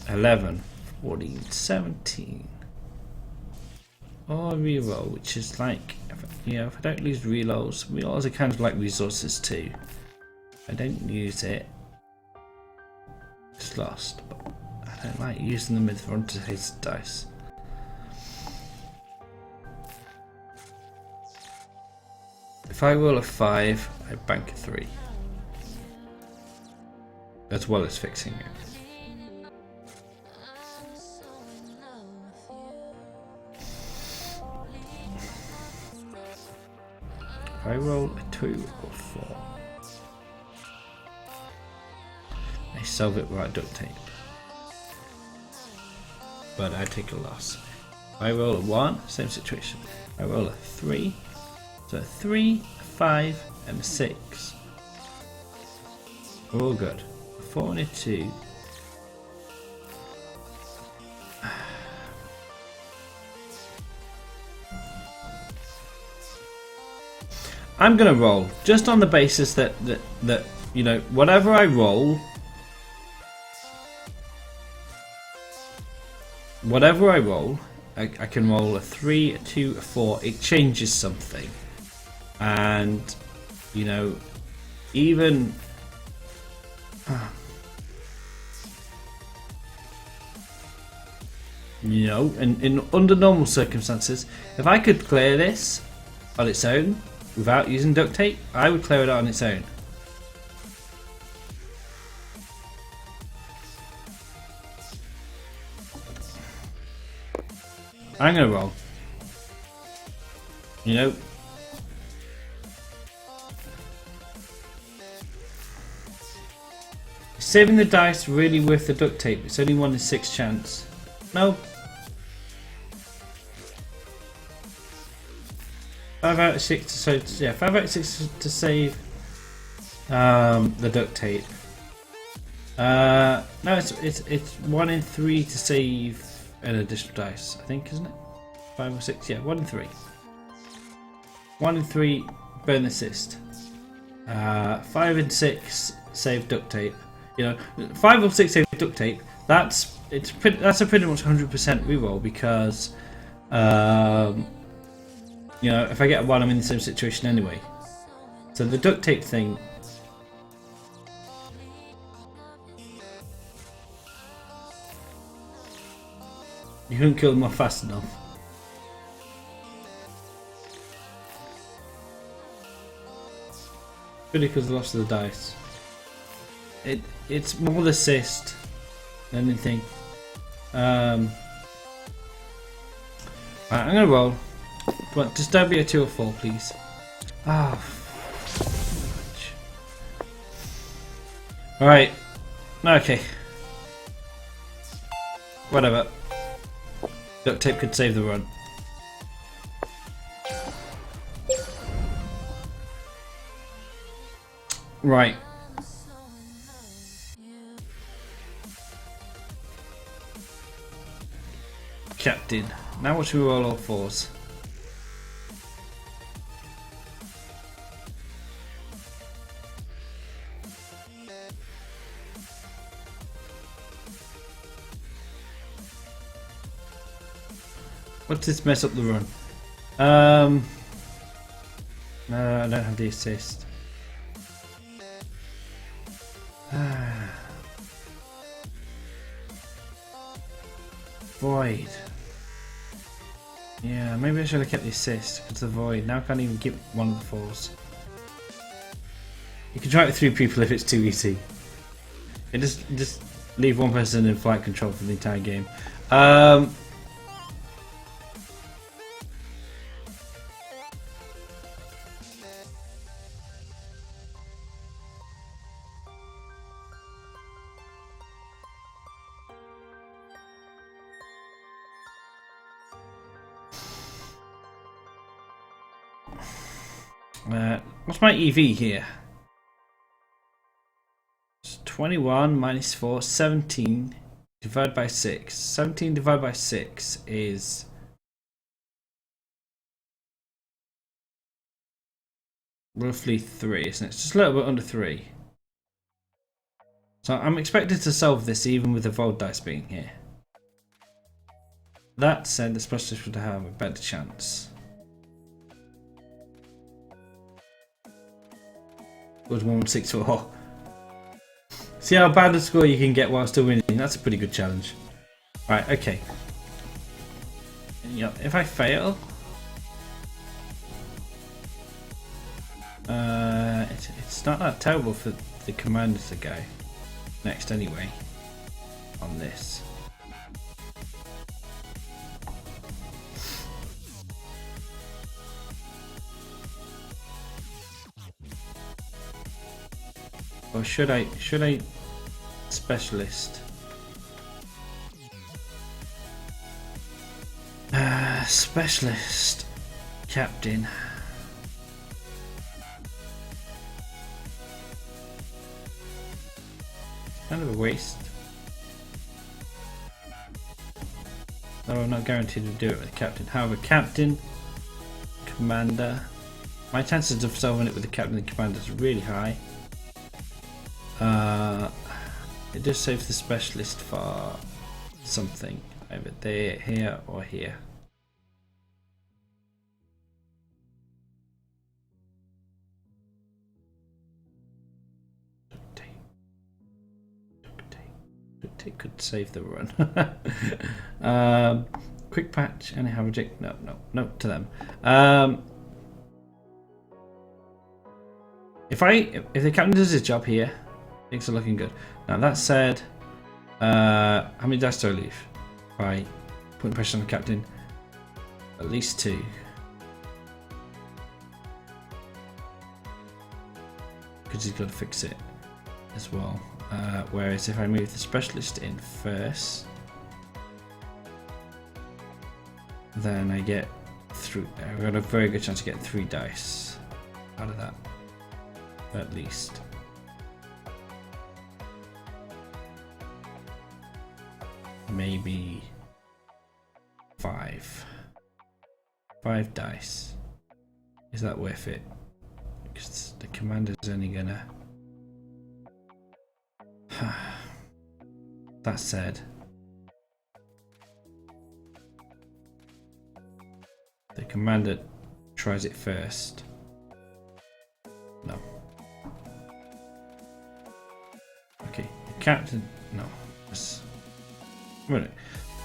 $11, $14, $17. Or reroll, which is like, if I don't lose reloads are kind of like resources too. If I don't use it, it's lost. But I don't like using them with front his dice. If I roll a 5, I bank a 3. As well as fixing it. If I roll a 2 or 4, I solve it without duct tape. But I take a loss. If I roll a 1, same situation. I roll a 3, so a 3, a 5, and a 6. We're all good. A 4 and a 2. I'm gonna roll just on the basis that you know, whatever I roll, I can roll a 3, a 2, a 4. It changes something, and you know, even you know, in under normal circumstances, if I could clear this on its own without using duct tape, I would clear it out on its own. I'm gonna roll. You know, is saving the dice really worth the duct tape? It's only 1 in 6 chance. No. 5 out of 6 to save. Yeah, 5 out of 6 to save the duct tape. No, it's 1 in 3 to save an additional dice, I think, isn't it? 5 or 6, yeah, 1 in 3. 1 in 3 burn assist. 5 and 6 save duct tape. You know, 5 or 6 save duct tape. That's a pretty much 100% reroll because you know, if I get a 1, I'm in the same situation anyway. So the duct tape thing. You couldn't kill them off fast enough. Really, because of the loss of the dice. It's more the assist than anything. Right, I'm gonna roll. But just don't be a 2 or 4, please. Ah. Oh, alright. Okay. Whatever. Duct tape could save the run. Right. Captain. Now what should we roll all 4s? . What's this mess up the run? No, I don't have the assist. Void. Yeah, maybe I should have kept the assist because the void. Now I can't even get one of the fours. You can try it with 3 people if it's too easy. It just leave one person in flight control for the entire game. What's my EV here? It's 21 minus 4, 17 divided by 6. 17 divided by 6 is roughly 3, isn't it? It's just a little bit under 3. So I'm expected to solve this even with the Void dice being here. That said, the specialist would have a better chance. Was 164. See how bad a score you can get while still winning. That's a pretty good challenge. Right, okay. Yep, if I fail, it's not that terrible for the commander to go next anyway on this. Or should I specialist? Specialist captain. Kind of a waste. Though I'm not guaranteed to do it with the captain. However, captain, commander. My chances of solving it with the captain and commander is really high. It just saves the specialist for something, either there, here, or here. Duct tape could save the run. Quick patch, anyhow, reject. No to them. If the captain does his job here, things are looking good. Now that said, how many dice do I leave? By putting pressure on the captain, at least 2. Because he's got to fix it as well. Whereas if I move the specialist in first, then I get through. I've got a very good chance of getting 3 dice out of that, at least. Maybe 5 dice. Is that worth it? Because the commander's only gonna. That said, the commander tries it first. No. Okay, the captain. No.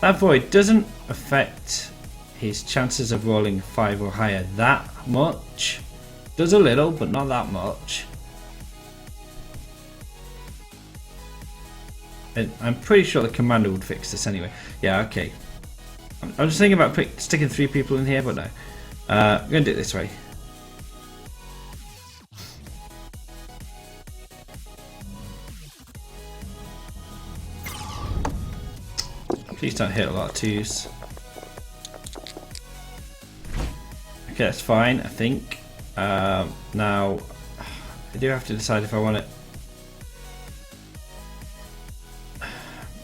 That void doesn't affect his chances of rolling 5 or higher that much. Does a little, but not that much. And I'm pretty sure the commander would fix this anyway. Yeah, okay. I'm just thinking about sticking 3 people in here, but no. I'm going to do it this way. Please don't hit a lot of 2s. Okay, that's fine, I think. Now, I do have to decide if I want to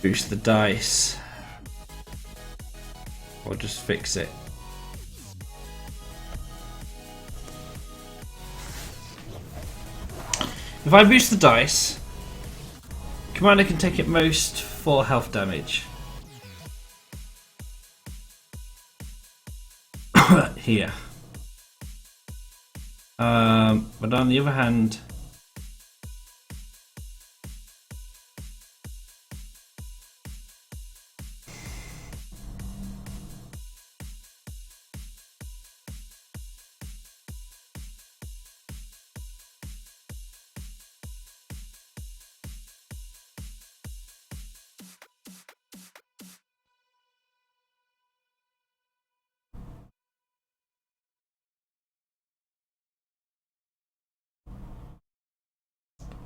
boost the dice or just fix it. If I boost the dice, commander can take at most 4 health damage. here. But on the other hand,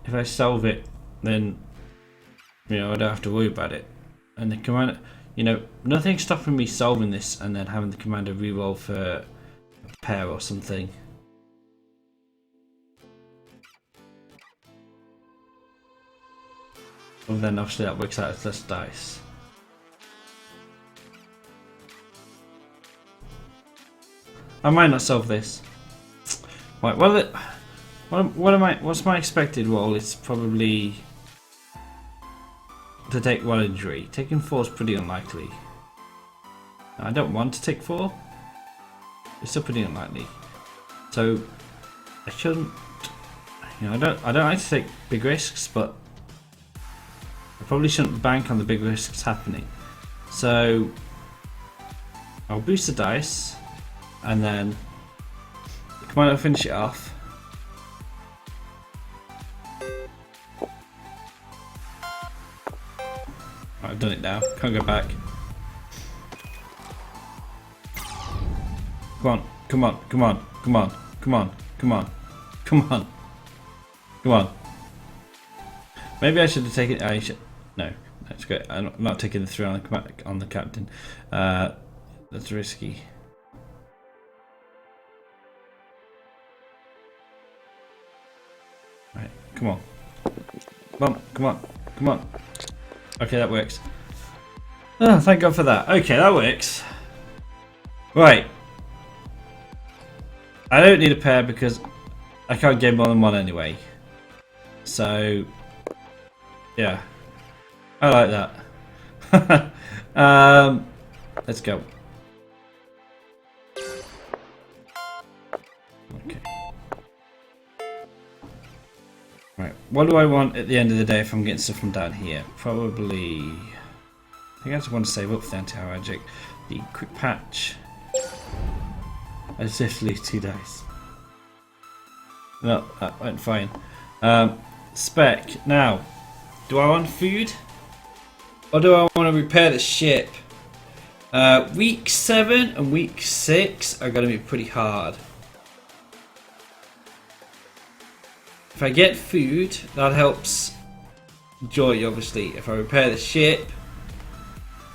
if I solve it, then I don't have to worry about it. And the commander, nothing's stopping me solving this and then having the commander reroll for a pair or something. And then obviously that works out as less dice. I might not solve this. Right, well, what's my expected roll? It's probably to take 1 injury. Taking 4 is pretty unlikely. I don't want to take 4. It's still pretty unlikely. So I shouldn't. I don't like to take big risks, but I probably shouldn't bank on the big risks happening. So I'll boost the dice, and then the commander will finish it off. I've done it now. Can't go back. Come on, come on, come on, come on, come on, come on, come on, come on. Maybe I should have taken. I should. No, that's good. I'm not taking the 3 on the captain. That's risky. Right, come on. Come on, come on, come on. Okay, that works. Oh, thank God for that. Okay, that works. Right. I don't need a pair because I can't get more than 1 anyway. So, yeah. I like that. Let's go. Okay. Right, what do I want at the end of the day if I'm getting stuff from down here? Probably... I think I just want to save up for the anti-magic. The quick patch. I just have to lose 2 dice. No, that went fine. Spec. Now, do I want food? Or do I want to repair the ship? Week 7 and week 6 are going to be pretty hard. If I get food, that helps Joy, obviously. If I repair the ship,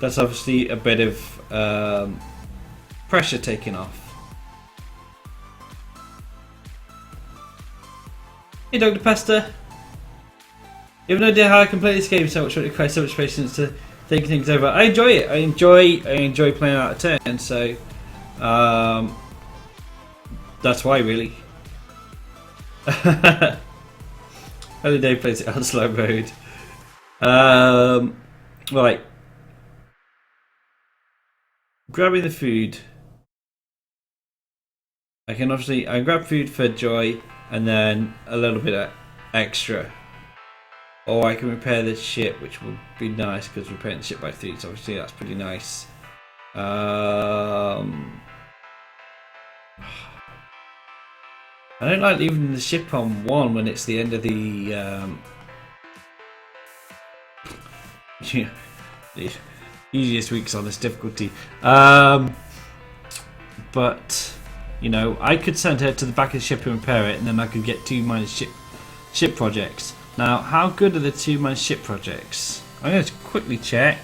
that's obviously a bit of pressure taken off. Hey, Dr. Pasta. You have no idea how I can play this game so much, but it requires so much patience to think things over. I enjoy it. I enjoy playing out of turn, so that's why, really. Only Dave plays it on slow mode. Right. Grabbing the food. I grab food for Joy and then a little bit of extra. Or I can repair the ship, which would be nice because repairing the ship by 3, so obviously that's pretty nice. I don't like leaving the ship on 1 when it's the end of the the easiest weeks on this difficulty. But I could send her to the back of the ship and repair it, and then I could get 2 minus ship projects. Now, how good are the 2 minus ship projects? I'm going to quickly check,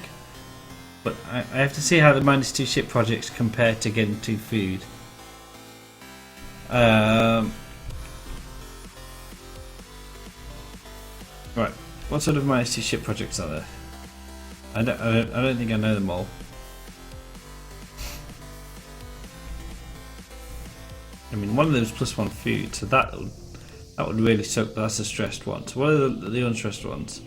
but I have to see how the minus 2 ship projects compare to getting 2 food. Right, what sort of minus 2 ship projects are there? I don't think I know them all. I mean, one of them is +1 food, so that would really soak. That's a stressed one. So what are the unstressed ones?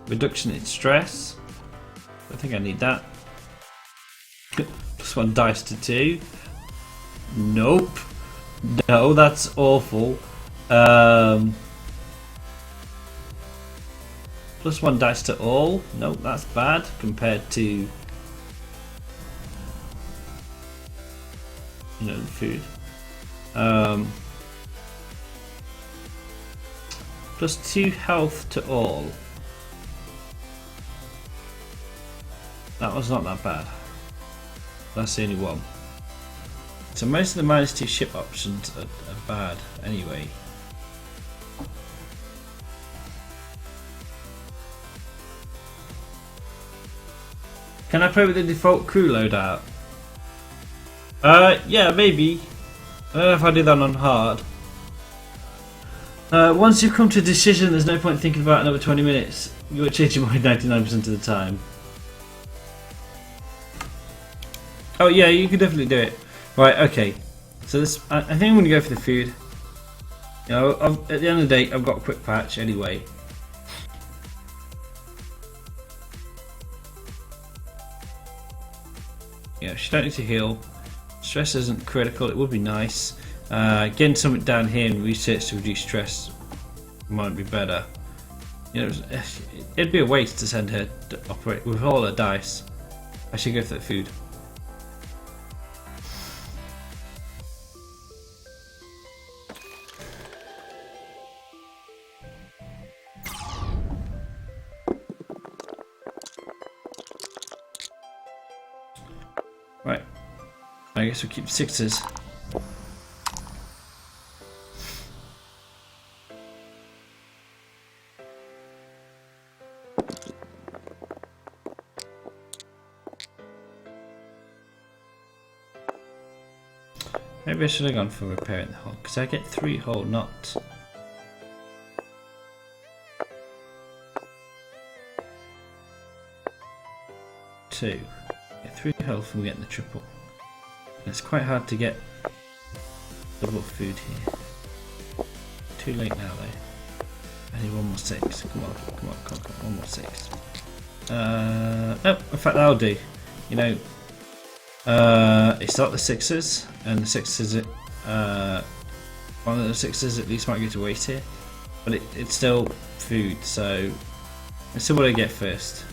Reduction in stress. I think I need that. Plus 1 dice to 2. Nope. No, that's awful. Plus 1 dice to all. Nope, that's bad compared to the food. Plus 2 health to all. That was not that bad. That's the only one. So most of the -2 ship options are bad anyway. Can I play with the default crew loadout? Yeah, maybe. I don't know if I do that on hard. Once you've come to a decision, there's no point thinking about another 20 minutes. You'll change your mind 99% of the time. Oh yeah, you can definitely do it. Right, okay. So this, I think I'm going to go for the food. You know, at the end of the day, I've got a quick patch anyway. Yeah, she don't need to heal. Stress isn't critical. It would be nice. Getting something down here and research to reduce stress might be better. You know, it'd be a waste to send her to operate with all her dice. I should go for the food. Right. I guess we'll keep 6s. Maybe I should have gone for repairing the hull, because I get 3 hull, not... two. Get 3 health from getting the triple. And it's quite hard to get double food here. Too late now though. I need 1 more 6. Come on, come on, come on, come on. 1 more 6. No, in fact that'll do. You know, it's not the 6s, and the 6s, one of the 6s at least might go to waste here, but it's still food, so let's see what I get first.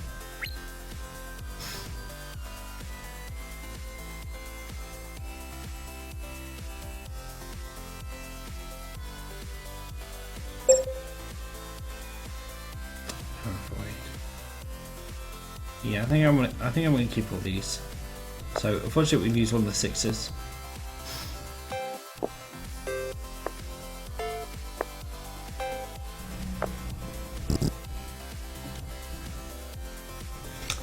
Yeah, I think I'm gonna keep all these. So unfortunately we lose one of the 6s.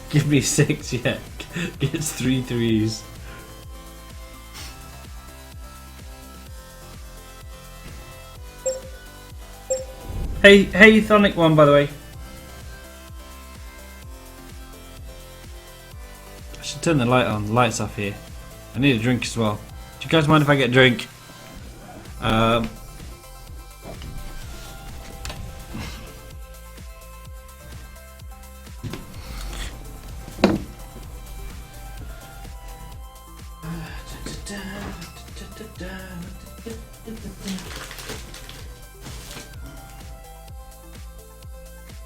Give me 6, yeah. Gets 3 3s. Hey, Thonic one by the way. Turn the light on. The light's off here. I need a drink as well. Do you guys mind if I get a drink?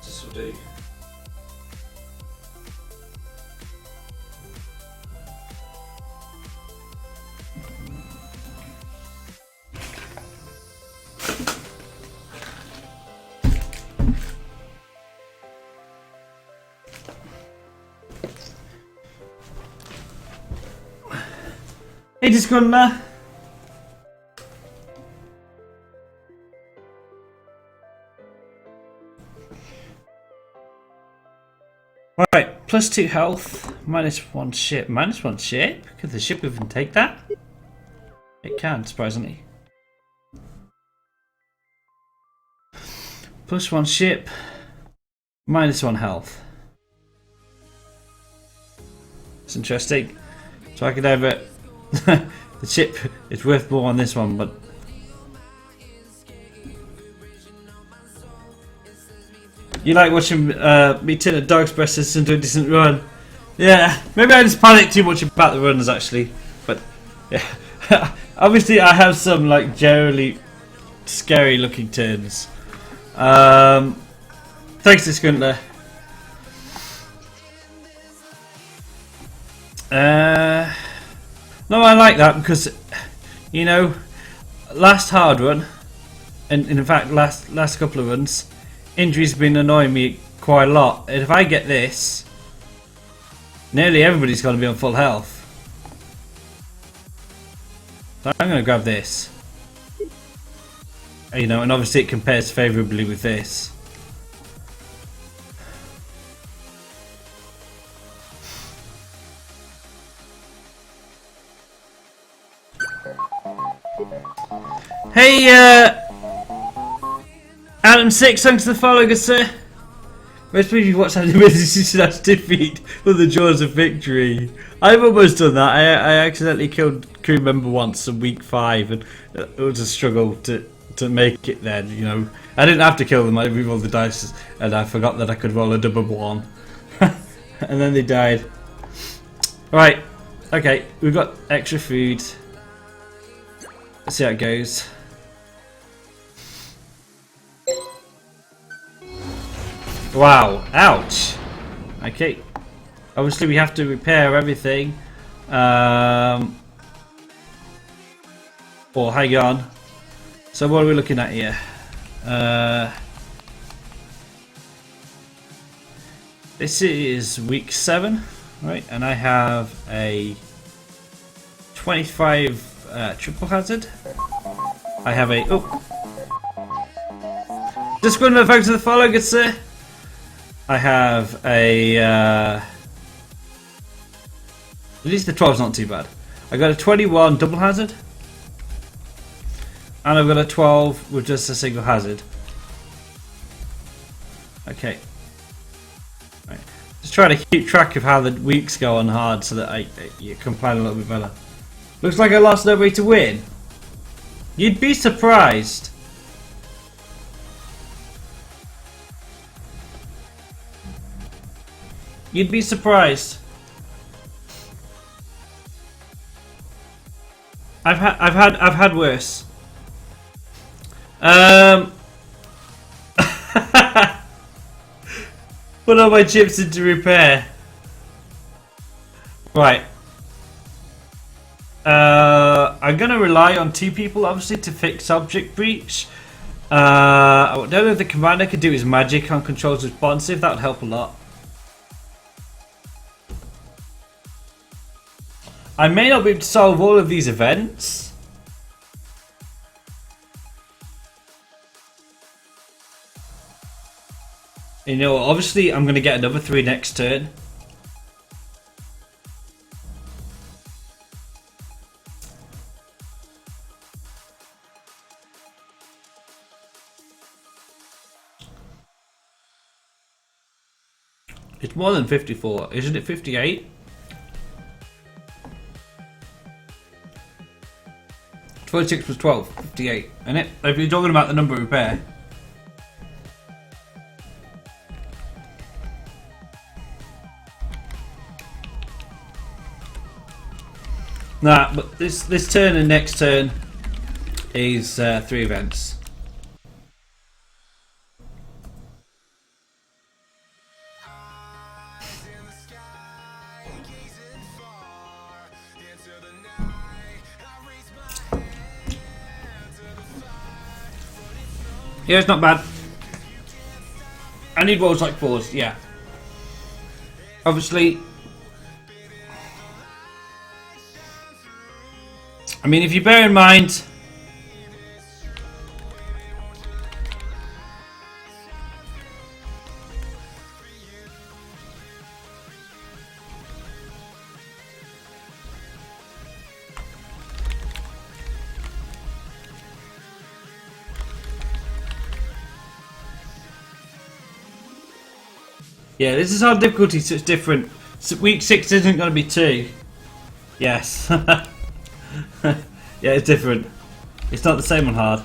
This will do. Hey Discordler! Right, plus 2 health, -1 ship. -1 ship? Could the ship even take that? It can, surprisingly. Plus 1 ship, -1 health. It's interesting. So I could have it. The chip is worth more on this one, but you like watching me turn a dog's breast into a decent run. Yeah, maybe I just panicked too much about the runs actually, but yeah. Obviously, I have some like generally scary looking turns. Thanks to Skuntler. No, I like that because, you know, last hard run, and in fact last couple of runs, injuries have been annoying me quite a lot. And if I get this, nearly everybody's going to be on full health. So I'm going to grab this. You know, and obviously it compares favourably with this. Hey, Adam 6, thanks for the follow, good sir. Most people watch Animated defeat for the jaws of victory. I've almost done that. I accidentally killed crew member once in week 5, and it was a struggle to make it then, you know. I didn't have to kill them, I re-rolled the dice, and I forgot that I could roll a double 1. And then they died. Right, okay, we've got extra food. Let's see how it goes. Wow, ouch. Okay, obviously we have to repair everything. Or hang on. So what are we looking at here? This is week 7, right? And I have a 25 triple hazard. I have a just going to thanks to the follow, good sir. I have a at least the 12's not too bad. I got a 21 double hazard, and I've got a 12 with just a single hazard. Okay, right. Just trying to keep track of how the weeks go on hard so that you can plan a little bit better. Looks like I lost no way to win. You'd be surprised. You'd be surprised. I've had worse. Put all my chips into repair. Right. I'm gonna rely on 2 people obviously to fix object breach. I don't know if the commander could do his magic on controls responsive. That would help a lot. I may not be able to solve all of these events. You know, obviously I'm going to get another 3 next turn. It's more than 54, isn't it 58? 26 plus 12, 58, isn't it? If you're talking about the number repair. Nah, but this turn and next turn is 3 events. Yeah, it's not bad. I need rolls like 4s, yeah. Obviously, I mean, if you bear in mind, yeah, this is hard difficulty, so it's different. So week 6 isn't going to be 2. Yes. Yeah, it's different. It's not the same on hard.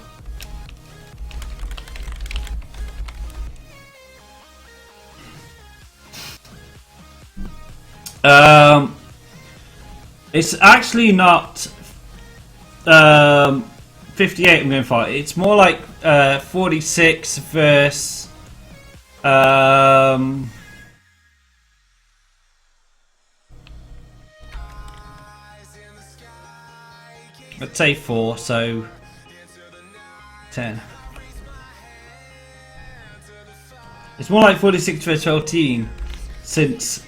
Um, it's actually not 58 I'm going for. It's more like 46 verse let's say 4, so 10. It's more like 46 verse 14 since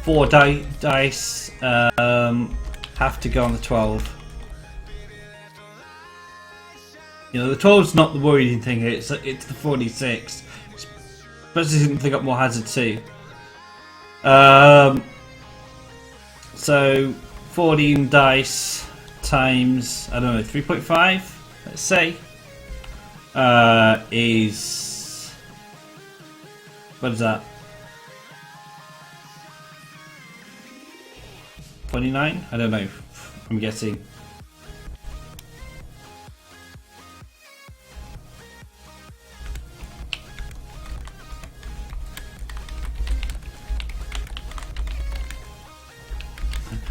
4 dice have to go on the 12. You know, the 12's not the worrying thing here, it's the 46. Especially since they got more hazard too. So 14 dice times, I don't know, 3.5, let's say, is, what is that? 29? I don't know, I'm guessing.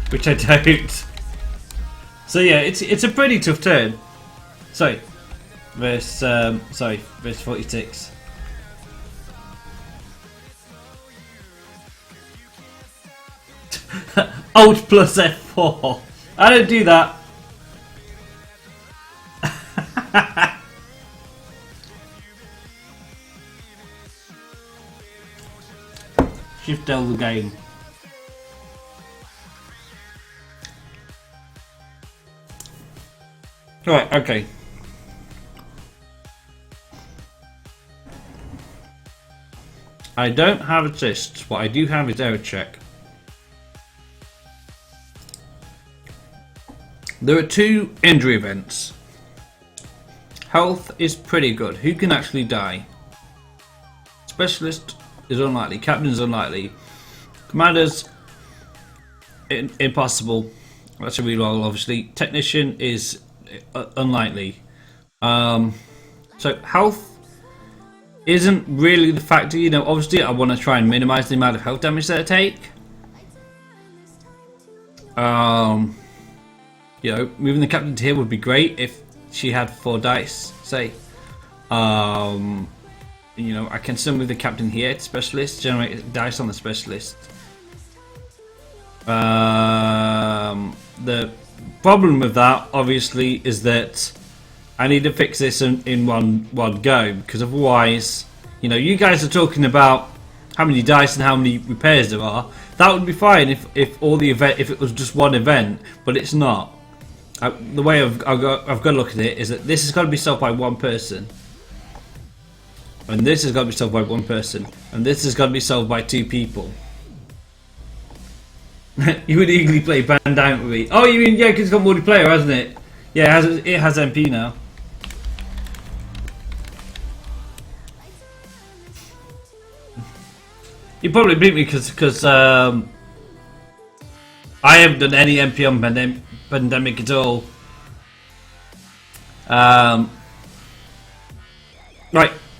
Which I don't. So yeah, it's a pretty tough turn. Sorry, verse 46. Alt plus F4. I don't do that. Shift L the game. Right, okay. I don't have assists. What I do have is error check. There are 2 injury events. Health is pretty good. Who can actually die? Specialist is unlikely. Captain is unlikely. Commanders, impossible. That's a reroll, obviously. Technician is unlikely. So health isn't really the factor. You know, obviously I want to try and minimize the amount of health damage that I take. You know, moving the captain to here would be great if she had 4 dice, say. You know, I can still move the captain here to specialist, generate dice on the specialist. The problem with that, obviously, is that I need to fix this in one go, because otherwise, you know, you guys are talking about how many dice and how many repairs there are. That would be fine if it was just one event, but it's not. The way I've got to look at it is that this has got to be solved by one person, and this has got to be solved by one person, and this has got to be solved by 2 people. You would eagerly play Bandai with me. Oh, you mean, yeah, because it's got multiplayer, hasn't it? Yeah, it has MP now. You probably beat me because I haven't done any MP on Pandemic at all. Right,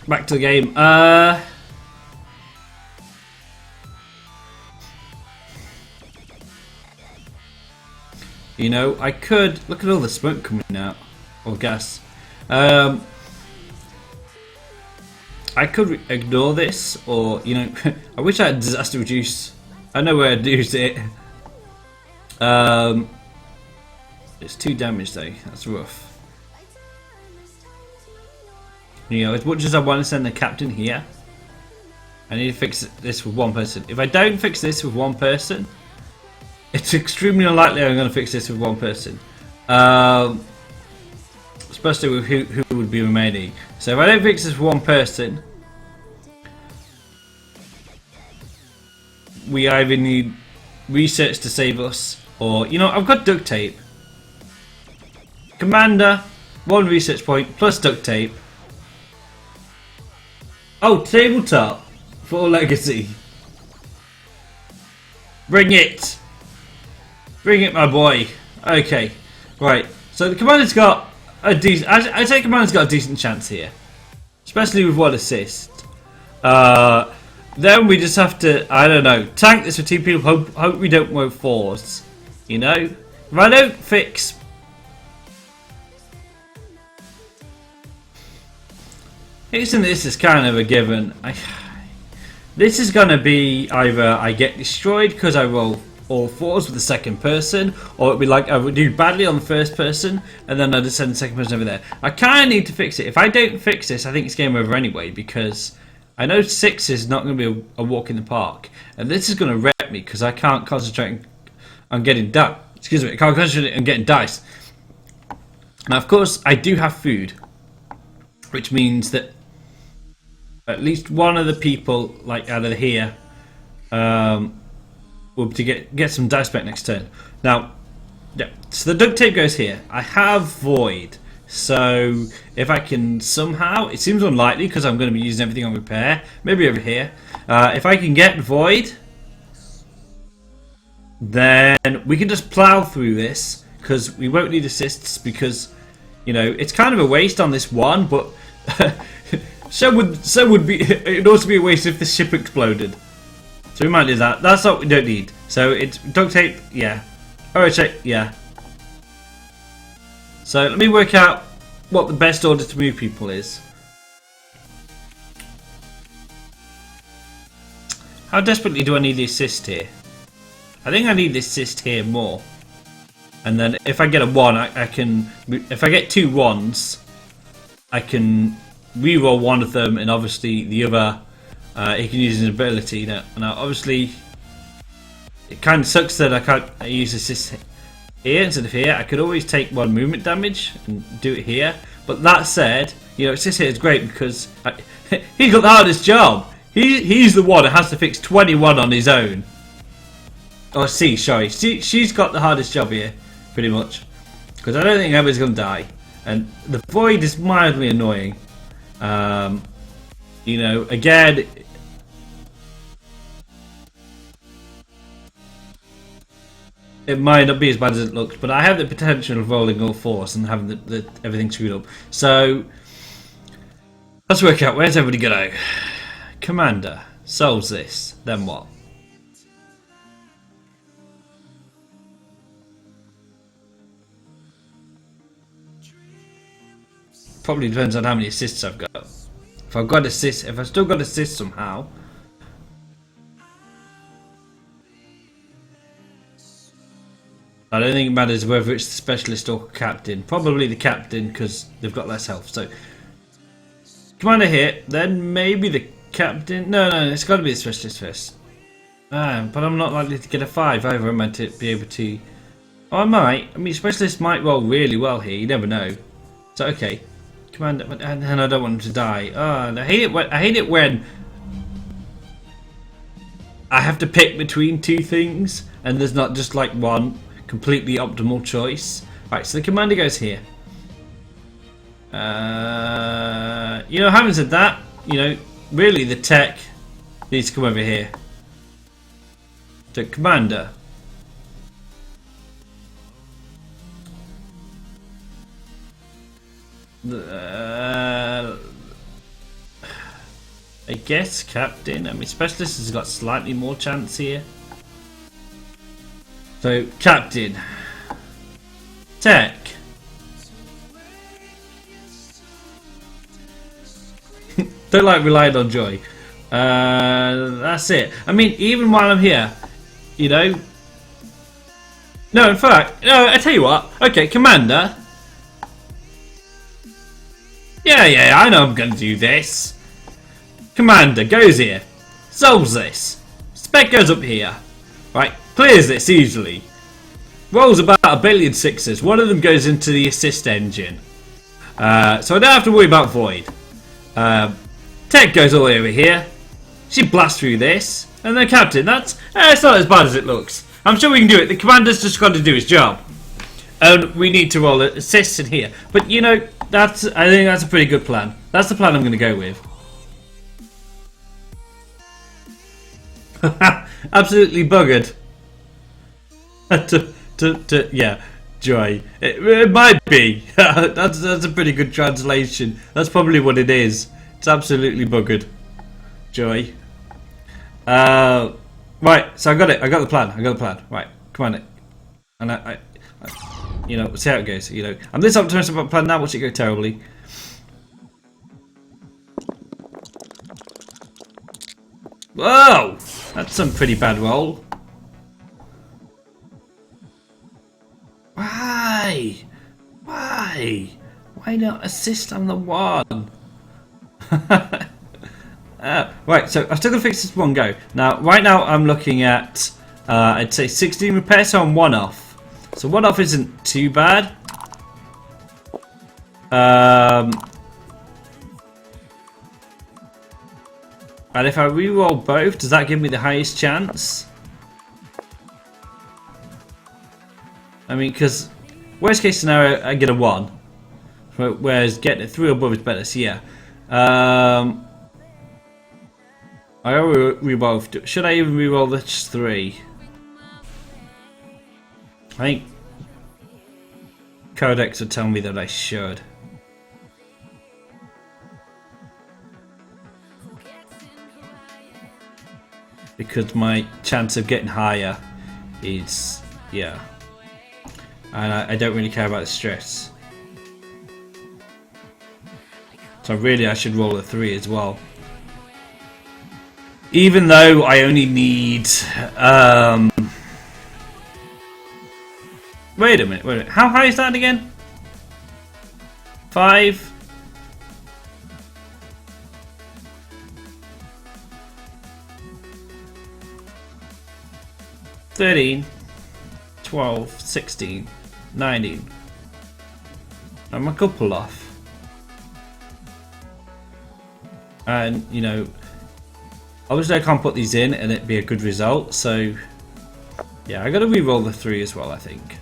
back to the game. You know, I could look at all the smoke coming out, or gas. I could ignore this, or you know, I wish I had disaster reduce. I know where I'd use it. It's 2 damage though. That's rough. You know, as much as I want to send the captain here, I need to fix this with one person. If I don't fix this with one person, it's extremely unlikely I'm going to fix this with one person. Especially with who would be remaining. So if I don't fix this with one person, we either need research to save us, or, you know, I've got duct tape. Commander, 1 research point plus duct tape. Oh, tabletop for legacy. Bring it. Bring it, my boy. Okay, right. So the commander's got a decent. I say commander's got a decent chance here, especially with 1 assist. then we just have to, I don't know, tank this with 2 people. Hope we don't go 4s. You know, if I don't fix. Fixing this is kind of a given. This is going to be either I get destroyed because I roll all 4s with the second person, or it'll be like I would do badly on the first person and then I just send the second person over there. I kind of need to fix it. If I don't fix this, I think it's game over anyway, because I know 6 is not going to be a walk in the park, and this is going to wreck me because I can't concentrate on getting dice. Excuse me, I can't concentrate on getting dice. Now, of course, I do have food, which means that at least one of the people, like out of here, will to get some dice back next turn. Now, yeah, so the duct tape goes here. I have void, so if I can somehow, it seems unlikely because I'm going to be using everything on repair. Maybe over here. If I can get void, then we can just plow through this because we won't need assists, because you know it's kind of a waste on this one, but so would be. It'd also be a waste if the ship exploded. So we might do that. That's what we don't need. So it's duct tape, yeah. OHA, yeah. So let me work out what the best order to move people is. How desperately do I need the assist here? I think I need the assist here more. And then if I get a 1, I can... If I get 2 1s, I can reroll one of them, and obviously the other... he can use his ability. Now obviously, it kind of sucks that I can't use assist here instead of here. I could always take 1 movement damage and do it here. But that said, you know, assist here is great because he's got the hardest job. He's the one that has to fix 21 on his own. Oh, sorry. She's got the hardest job here, pretty much. Because I don't think anybody's going to die. And the void is mildly annoying. You know, again, it might not be as bad as it looks, but I have the potential of rolling all 4s and having everything screwed up. So let's work out, where's everybody gonna go? Commander solves this, then what? Probably depends on how many assists I've got. If I've got assists, if I've still got assists somehow. I don't think it matters whether it's the specialist or captain. Probably the captain because they've got less health. So, commander here, then maybe the captain. No, it's got to be the specialist first. But I'm not likely to get a 5 either. I'm meant to be able to. Oh, I might. I mean, specialist might roll really well here. You never know. So okay. Commander, and I don't want him to die. Oh, I hate it when I have to pick between 2 things and there's not just like one completely optimal choice. Right, so the commander goes here. You know, having said that, you know, really the tech needs to come over here. So commander. I guess captain. I mean, specialist has got slightly more chance here. So captain, tech. Don't like relying on joy. That's it. I mean, even while I'm here, you know. No, in fact, no. I tell you what. Okay, commander. Yeah, I know I'm gonna do this. Commander goes here, solves this. Spec goes up here, right? Clears this easily. Rolls about 1 billion 6s. One of them goes into the assist engine, so I don't have to worry about void. Tech goes all the way over here. She blasts through this, and then captain. It's not as bad as it looks. I'm sure we can do it. The commander's just got to do his job, and we need to roll assists in here. But you know. I think that's a pretty good plan. That's the plan I'm going to go with. Absolutely buggered. Yeah, joy. It might be. That's a pretty good translation. That's probably what it is. It's absolutely buggered. Joy. Right, so I got it. I got the plan. Right, come on. And you know, see how it goes. You know, I'm this optimistic about the plan now. Watch it go terribly. Whoa, that's some pretty bad roll. Why? Why not assist on the one? Right, so I'm still gonna fix this one go. Now, right now I'm looking at, I'd say 16 repairs, so I'm one off. So one off isn't too bad. And if I re-roll both, does that give me the highest chance? I mean, because worst case scenario, I get a 1. Whereas getting a 3 above is better, so yeah. I gotta re-roll. Should I even re-roll this 3? I think Codex would tell me that I should. Because my chance of getting higher is, yeah. And I don't really care about the stress. So really I should roll a 3 as well. Even though I only need... Wait a minute. How high is that again? 5? 13, 12, 16, 19. I'm a couple off. And, you know, obviously I can't put these in and it'd be a good result, so yeah, I gotta re-roll the 3 as well, I think.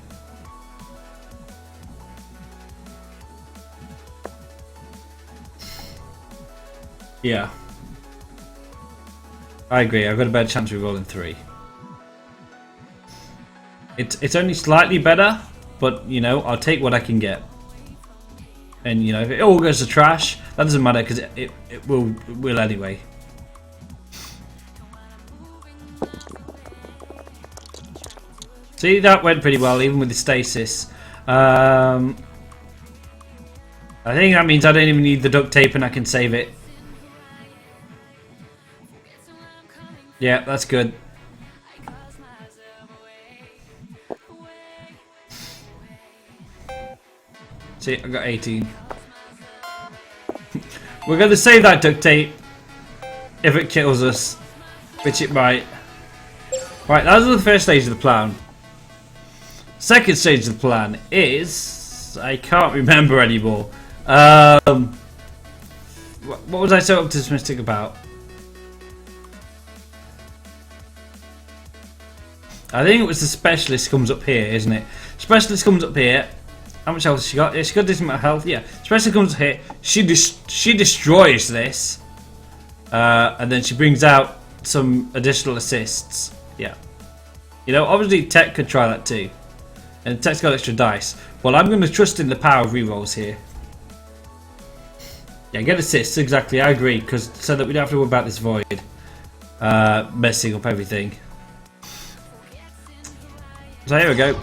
Yeah. I agree, I've got a better chance of re-rolling 3. It's only slightly better, but you know, I'll take what I can get. And you know, if it all goes to trash, that doesn't matter because it will anyway. See, that went pretty well, even with the stasis. I think that means I don't even need the duct tape and I can save it. Yeah, that's good. See, I got 18. We're going to save that duct tape if it kills us, which it might. Right, that was the first stage of the plan. Second stage of the plan is... I can't remember anymore. What was I so optimistic about? I think it was the specialist comes up here, isn't it? Specialist comes up here. How much health has she got? Yeah, she got this amount of health. Yeah, specialist comes up here. She destroys this, and then she brings out some additional assists. Yeah, you know, obviously Tech could try that too, and Tech's got extra dice. Well, I'm going to trust in the power of rerolls here. Yeah, get assists exactly. I agree, because so that we don't have to worry about this void messing up everything. So here we go.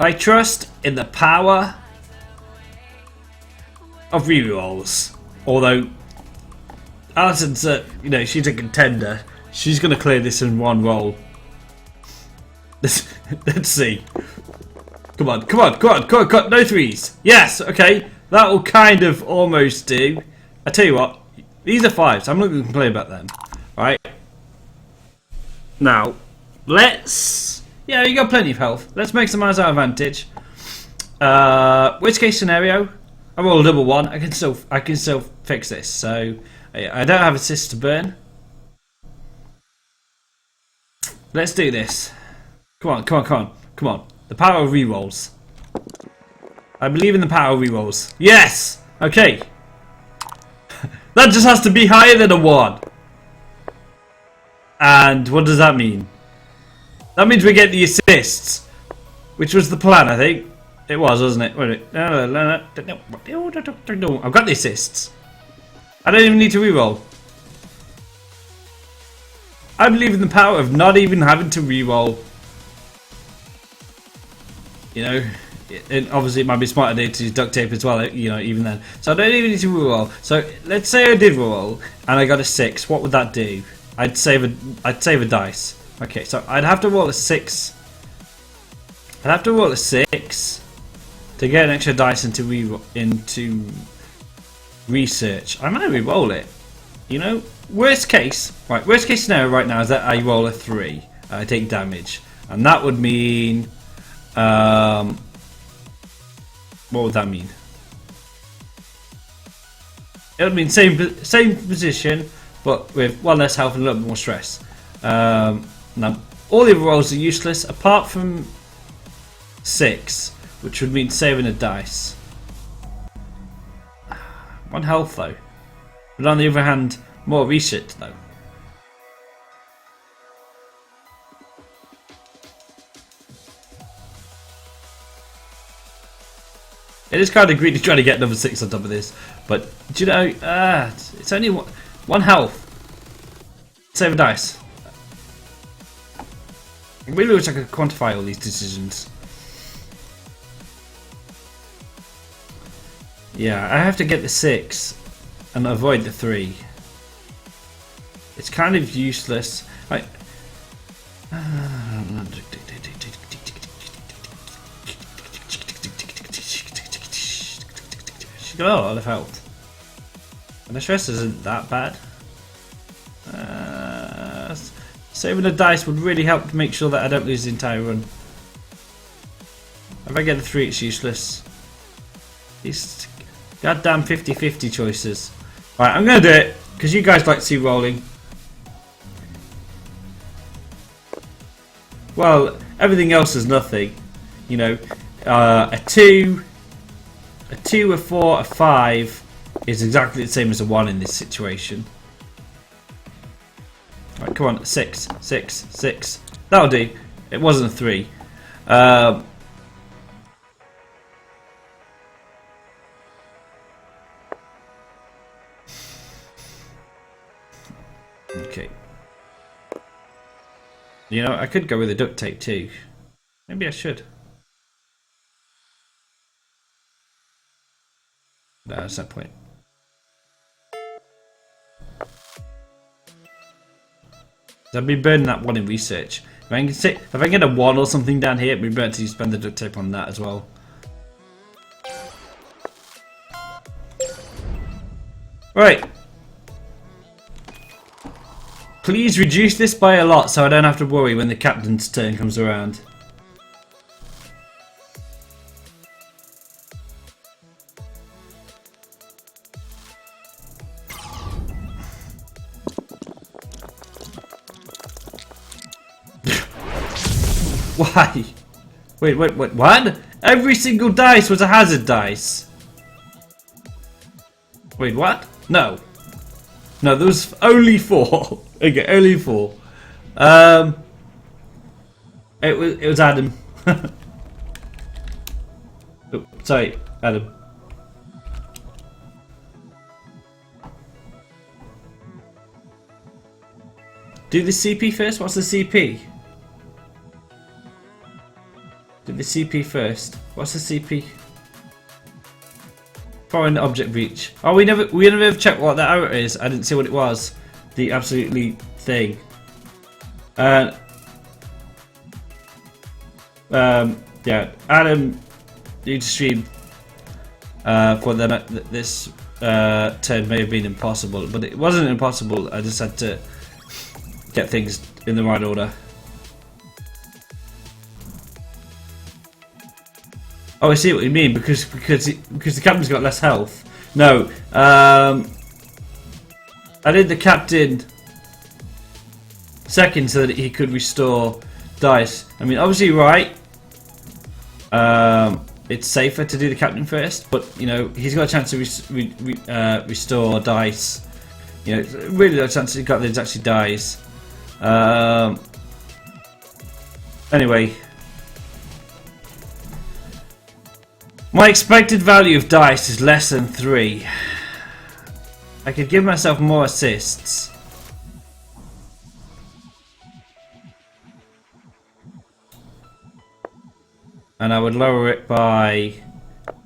I trust in the power of rerolls. Although Alison's, you know, she's a contender. She's going to clear this in one roll. Let's see. Come on, no 3s. Yes, okay. That will kind of almost do. I tell you what, these are 5s. I'm not going to complain about them. Alright. Now, let's... Yeah, you got plenty of health. Let's maximize our advantage. Worst case scenario, I roll a double 1. I can still fix this. So I don't have assists to burn. Let's do this. Come on. The power of rerolls. I believe in the power of rerolls. Yes. Okay. That just has to be higher than a 1. And what does that mean? That means we get the assists, which was the plan, I think. It was, wasn't it? Wait, no. I've got the assists. I don't even need to reroll. I believe in the power of not even having to re-roll. You know, and obviously it might be smarter to use duct tape as well, you know, even then. So I don't even need to re-roll. So let's say I did roll and I got a 6. What would that do? I'd save a dice. Okay, so I'd have to roll a 6. I'd have to roll a 6 to get an extra dice into research. I might re-roll it. You know, worst case scenario right now is that I roll a 3. I take damage, and that would mean, what would that mean? It would mean same position, but with 1 less health and a little bit more stress. Now, all the other rolls are useless apart from 6, which would mean saving a dice. 1 health though. But on the other hand, more research though. It is kind of greedy trying to get another 6 on top of this, but do you know? It's only 1 health. Save a dice. I really wish I could quantify all these decisions. Yeah, I have to get the 6 and avoid the 3. It's kind of useless. She's got a lot of health. And the stress isn't that bad. Saving a dice would really help to make sure that I don't lose the entire run. If I get a 3, it's useless. These goddamn 50-50 choices. Right, I'm going to do it, because you guys like to see rolling. Well, everything else is nothing. You know, a 2, a 4, a 5 is exactly the same as a 1 in this situation. Right, come on, 6, 6, 6. That'll do. It wasn't a 3. Okay. You know, I could go with the duct tape too. Maybe I should. No, that's no point. I'd be burning that 1 in research. If I can get a 1 or something down here, it'd be better to spend the duct tape on that as well. Right. Please reduce this by a lot so I don't have to worry when the captain's turn comes around. Why? Wait, what? Every single dice was a hazard dice. Wait, what? No. No, there was only 4. Okay, only 4. It was Adam. Oh, sorry, Adam. Do the CP first. What's the CP? Do the CP first. What's the CP? Foreign object breach. Oh, we never checked what that error is. I didn't see what it was. The absolutely thing. Yeah, Adam, you stream for this turn may have been impossible, but it wasn't impossible. I just had to get things in the right order. Oh, I see what you mean, because the captain's got less health. No, I did the captain second so that he could restore dice. I mean, obviously, you're right. It's safer to do the captain first, but you know he's got a chance to restore dice. You know, really got a chance he got that it actually dies. Anyway. My expected value of dice is less than 3. I could give myself more assists. and I would lower it by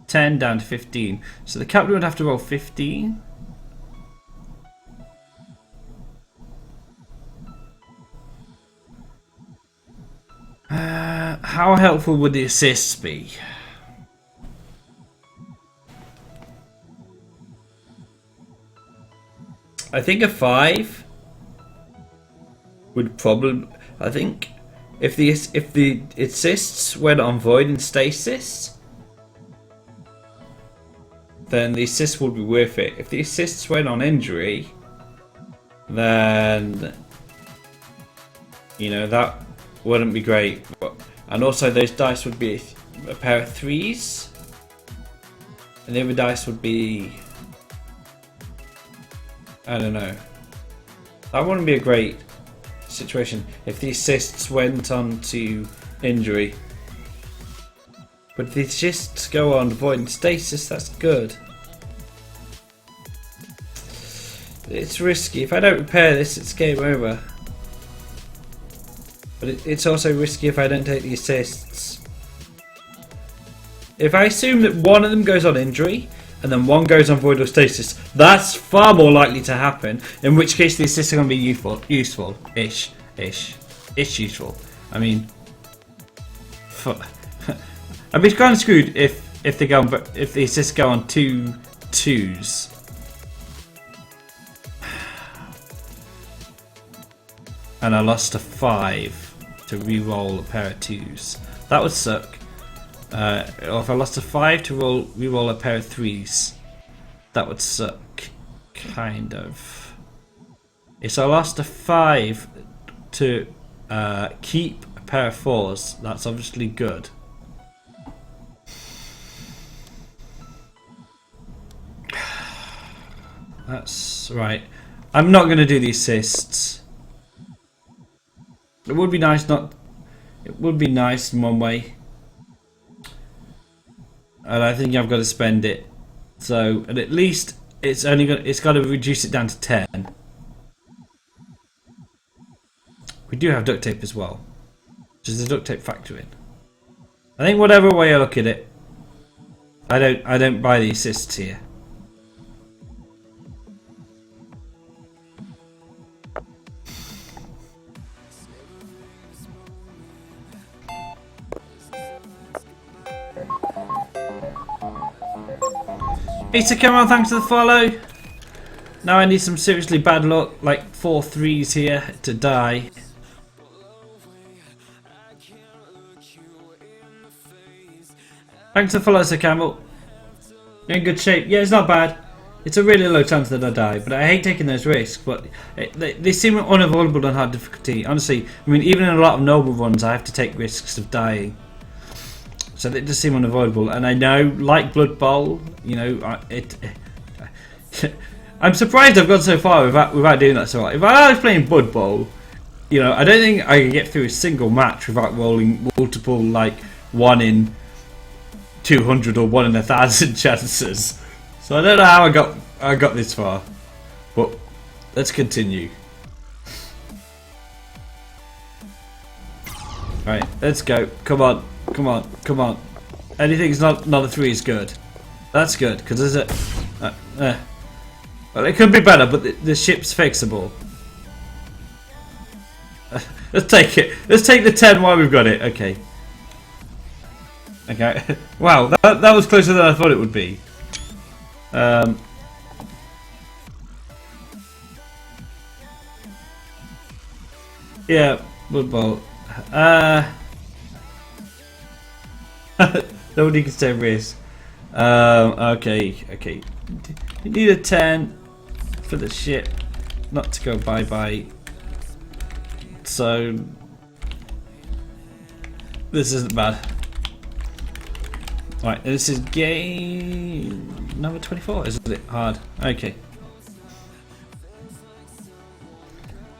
10 down to 15. So the captain would have to roll 15. How helpful would the assists be? I think a 5 would probably. I think if the assists went on void and stasis, then the assists would be worth it. If the assists went on injury, then that wouldn't be great. And also those dice would be a pair of 3s, and the other dice would be, I don't know. That wouldn't be a great situation if the assists went on to injury. But if the assists go on void and stasis, that's good. It's risky. If I don't repair this, it's game over. But it's also risky if I don't take the assists. If I assume that one of them goes on injury and then one goes on void or stasis, that's far more likely to happen. In which case the assists are going to be useful-ish. Useful. I mean, I'd be kind of screwed if the assists go on 2 2s. And I lost a 5 to re-roll a pair of 2s. That would suck. Or if I lost a 5 to re-roll a pair of 3s, that would suck. Kind of. If I lost a 5 to keep a pair of 4s, that's obviously good. That's right. I'm not going to do the assists. It would be nice It would be nice in one way, and I think I've got to spend it. So, and at least it's got to reduce it down to 10. We do have duct tape as well, which is the duct tape factor in. I think whatever way I look at it, I don't buy the assists here. Peter Cameron, thanks for the follow. Now I need some seriously bad luck, like 4 3s here to die. Thanks for the follow, Sir Campbell. You're in good shape. Yeah, it's not bad. It's a really low chance that I die, but I hate taking those risks. But they seem unavoidable on hard difficulty. Honestly, I mean, even in a lot of noble runs, I have to take risks of dying. So it does seem unavoidable, and I know, like Blood Bowl, I'm surprised I've gone so far without doing that so well. If I was playing Blood Bowl, I don't think I could get through a single match without rolling multiple, like 1 in 200 or 1 in 1,000 chances. So I don't know how I got this far, but let's continue. Right, let's go. Come on. Come on, come on. Anything's not a 3 is good. That's good, because there's a... well, it could be better, but the ship's fixable. Let's take it. Let's take the 10 while we've got it. Okay. Okay. Wow, that was closer than I thought it would be. Yeah, Blood Bowl. Nobody can say risk. Okay. You need a 10 for the ship not to go bye-bye. So this isn't bad. Right, this is game number 24, isn't it? Hard. Okay.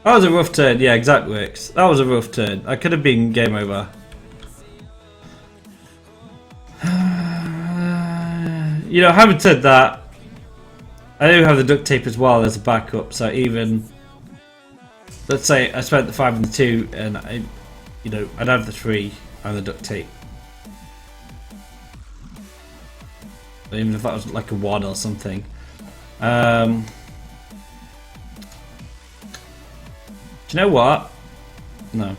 That was a rough turn. Yeah, exact works. That was a rough turn. I could have been game over. Having said that, I do have the duct tape as well as a backup. So even, let's say I spent the 5 and the 2, and I'd have the 3 and the duct tape. Even if that was like a 1 or something. Do you know what? No.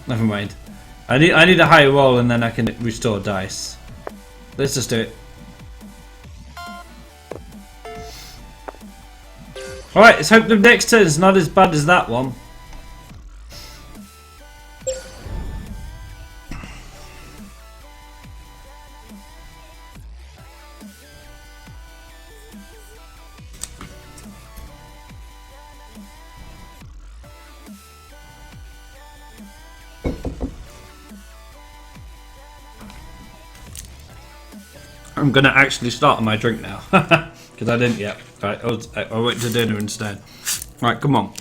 Never mind. I need a higher roll and then I can restore dice. Let's just do it. Alright, let's hope the next turn is not as bad as that one. I'm gonna actually start on my drink now because I didn't yet. Right, I went to dinner instead. Right, come on.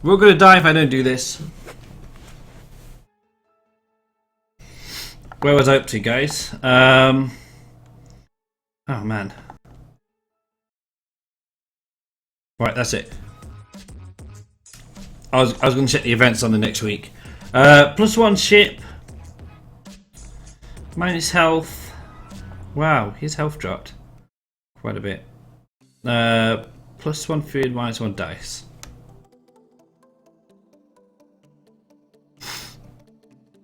We're gonna die if I don't do this. Where was I up to, guys? Oh man. Right, that's it. I was going to check the events on the next week. +1 ship. Minus health. Wow, his health dropped quite a bit. +1 food, -1 dice.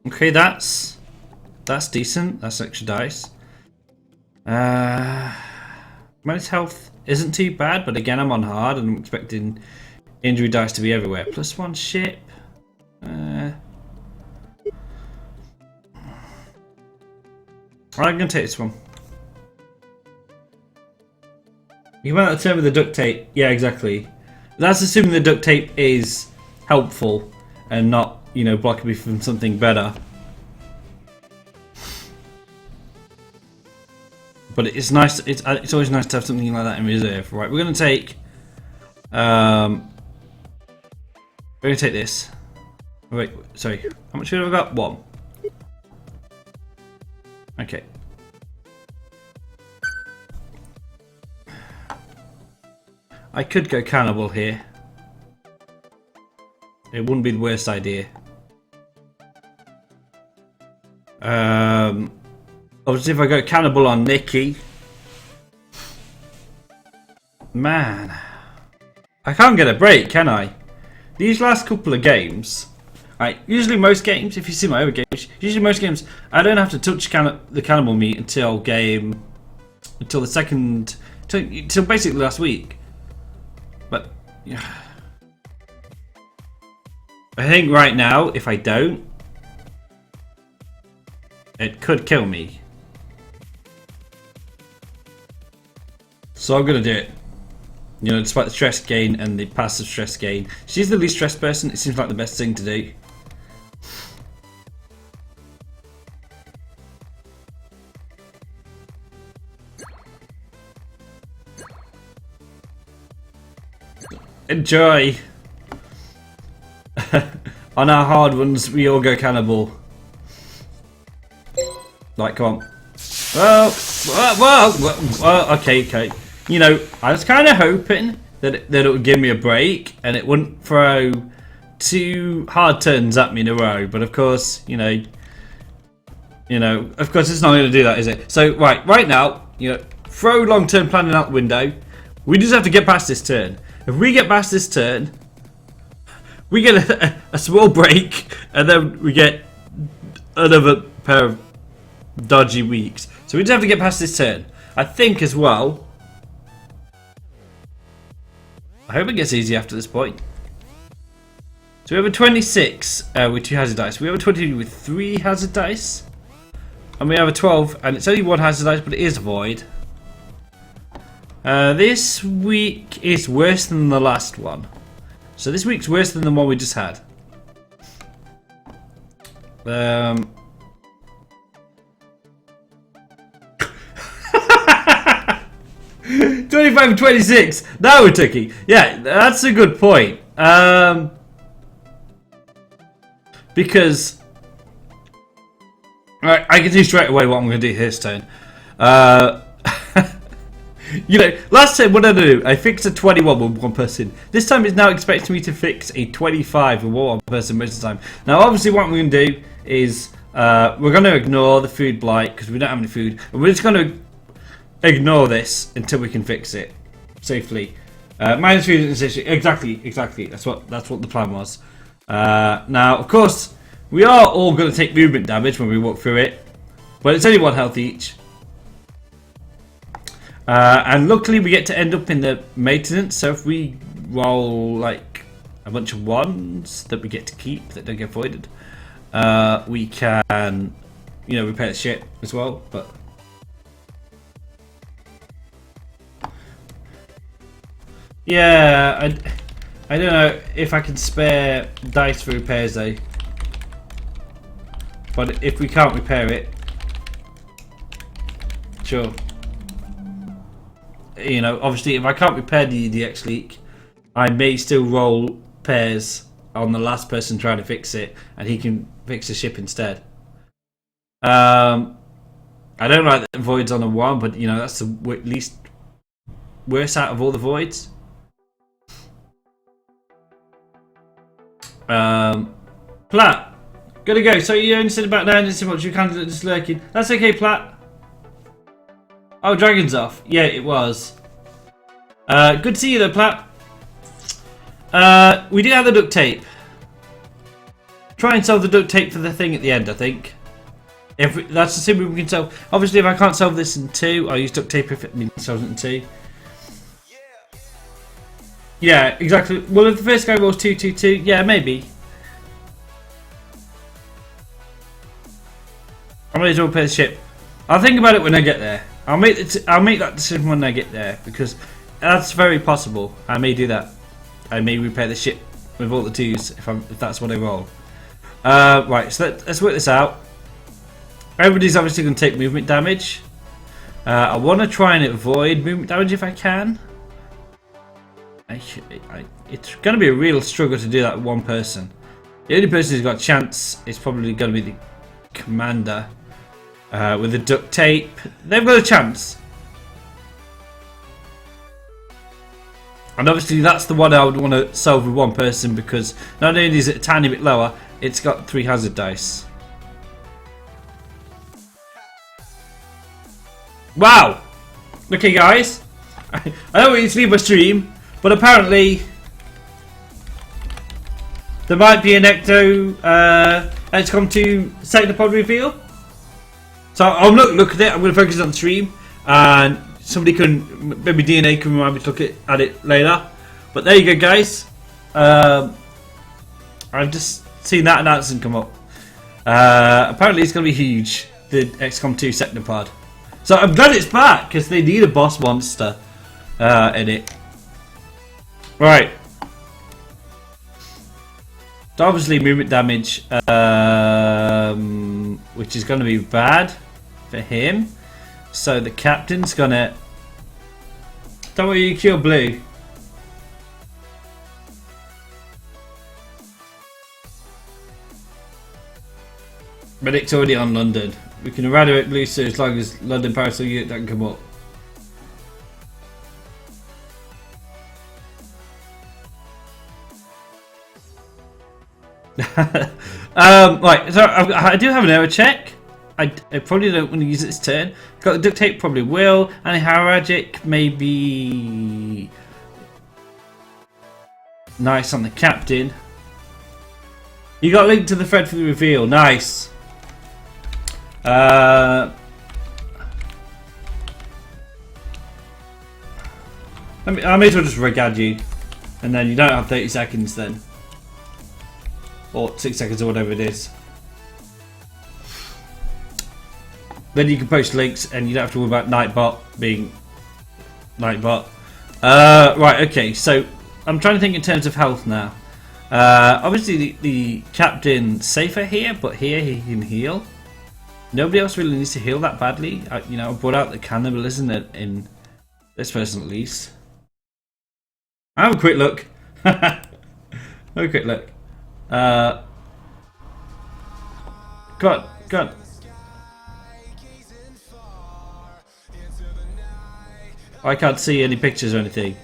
Okay, that's decent. That's extra dice. Minus health isn't too bad, but again, I'm on hard and I'm expecting injury dice to be everywhere. +1 ship. I'm gonna take this one. You went out the turn with the duct tape. Yeah, exactly. That's assuming the duct tape is helpful and not, you know, blocking me from something better. But it's nice. It's always nice to have something like that in reserve. Right, we're gonna take. We're gonna take this. Wait, sorry. How much have I got? 1. Okay. I could go cannibal here. It wouldn't be the worst idea. Obviously, if I go cannibal on Nikki, man, I can't get a break, can I? These last couple of games, right? Usually, most games, if you see my other games, usually most games, I don't have to touch the cannibal meat until the second, till basically last week. But yeah, I think right now, if I don't, it could kill me. So I'm gonna do it. You know, despite the stress gain and the passive stress gain. She's the least stressed person. It seems like the best thing to do. Enjoy. On our hard ones, we all go cannibal. Like, come on. Well, okay. You know, I was kind of hoping that it would give me a break and it wouldn't throw 2 hard turns at me in a row. But of course, you know, of course, it's not going to do that, is it? So right now, you know, throw long-term planning out the window. We just have to get past this turn. If we get past this turn, we get a small break, and then we get another pair of dodgy weeks. So we just have to get past this turn. I think as well. I hope it gets easy after this point. So we have a 26 with 2 hazard dice. We have a 20 with 3 hazard dice. And we have a 12, and it's only 1 hazard dice, but it is void. This week is worse than the last one. So this week's worse than the one we just had. 25 and 26. Now we're talking. Yeah, that's a good point. Because alright, I can see straight away what I'm going to do this turn. You know, last time what did I do? I fixed a 21 with one person. This time it's now expecting me to fix a 25 with one person most of the time. Now, obviously, what we're going to do is we're going to ignore the food blight because we don't have any food, and we're just going to ignore this until we can fix it safely. Minus food issue. Exactly. That's what the plan was. Now, of course, we are all going to take movement damage when we walk through it, but it's only 1 health each. And luckily we get to end up in the maintenance, so if we roll like a bunch of ones that we get to keep that don't get voided, we can, you know, repair the shit as well. But yeah, I don't know if I can spare dice for repairs though. But if we can't repair it, sure. You know, obviously, if I can't repair the EDX leak, I may still roll pairs on the last person trying to fix it, and he can fix the ship instead. I don't like the voids on a 1, but you know that's the least worst out of all the voids. Platt, gotta go. So you only said about 9 so much. You can't just lurking. That's okay, Platt. Oh, Dragon's off. Yeah, it was. Good to see you though, Platt. We do have the duct tape. Try and solve the duct tape for the thing at the end, I think. If that's assuming we can solve. Obviously, if I can't solve this in 2, I'll use duct tape if it means solves it in 2. Yeah, exactly. Well, if the first guy rolls 2, 2, 2, yeah, maybe. I might as well repair the ship. I'll think about it when I get there. I'll make that decision when I get there because that's very possible. I may do that. I may repair the ship with all the 2s if that's what I roll. Right, so let's work this out. Everybody's obviously going to take movement damage. I want to try and avoid movement damage if I can. It's going to be a real struggle to do that with 1 person. The only person who's got a chance is probably going to be the commander. With the duct tape, they've got a chance. And obviously that's the one I would want to solve with 1 person because not only is it a tiny bit lower, it's got 3 hazard dice. Wow! Okay guys, I don't want you to leave my stream, but apparently there might be an XCOM 2 Sectopod reveal. So I'm not look at it. I'm going to focus on the stream, and somebody can, maybe DNA can remind me to look at it later. But there you go, guys. I've just seen that announcement come up. Apparently, it's going to be huge. The XCOM 2 Sectopod. So I'm glad it's back because they need a boss monster in it. Right. So obviously, movement damage, which is going to be bad for him. So the captain's gonna. Don't worry, you kill Blue. Medic's already on London. We can eradicate Blue so as long as London Parasol unit doesn't come up. Right, so I do have an error check. I probably don't want to use it this turn. Got the duct tape, probably will. And Haragic, maybe nice on the captain. You got linked to the thread for the reveal. Nice. I may as well just regad you, and then you don't have 30 seconds then. Or 6 seconds or whatever it is. Then you can post links and you don't have to worry about Nightbot being Nightbot. Right, okay, so I'm trying to think in terms of health now. Obviously the captain's safer here, but here he can heal. Nobody else really needs to heal that badly. I brought out the cannibalism in this person at least. Have a quick look. Have a quick look. God. I can't see any pictures or anything.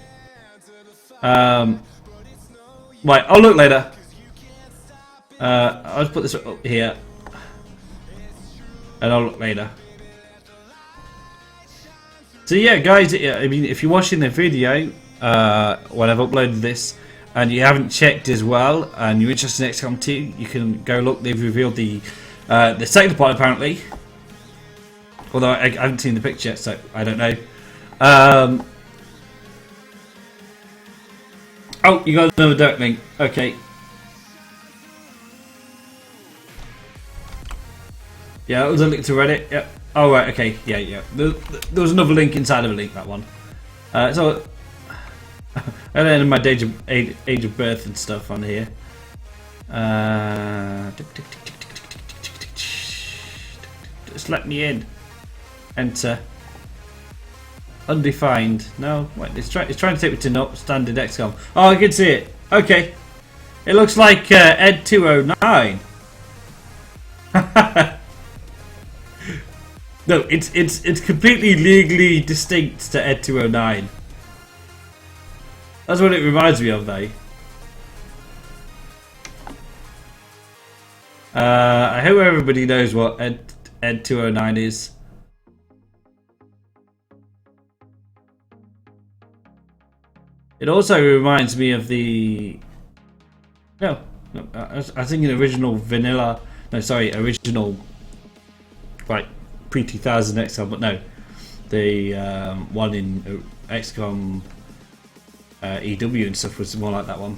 Right, I'll look later. I'll just put this up here. And I'll look later. So yeah, guys, I mean, if you're watching the video when I've uploaded this, and you haven't checked as well, and you're interested in XCOM 2, you can go look. They've revealed the second part apparently. Although I haven't seen the picture yet, so I don't know. Oh, you got another direct link. Okay. Yeah, that was a link to Reddit. Yep. Oh right. Okay. Yeah. Yeah. There was another link inside of a link. That one. So. And then my age of birth and stuff on here. Just let me in. Enter. Undefined. No, wait. It's trying to take me to standard XCOM. Oh, I can see it. Okay. It looks like Ed 209. No, it's completely legally distinct to Ed 209. That's what it reminds me of, though. I hope everybody knows what Ed 209 is. It also reminds me of the... No, I was thinking original vanilla... No, sorry, original... Like, pre-2000 XCOM, but no. The one in XCOM EW and stuff was more like that one.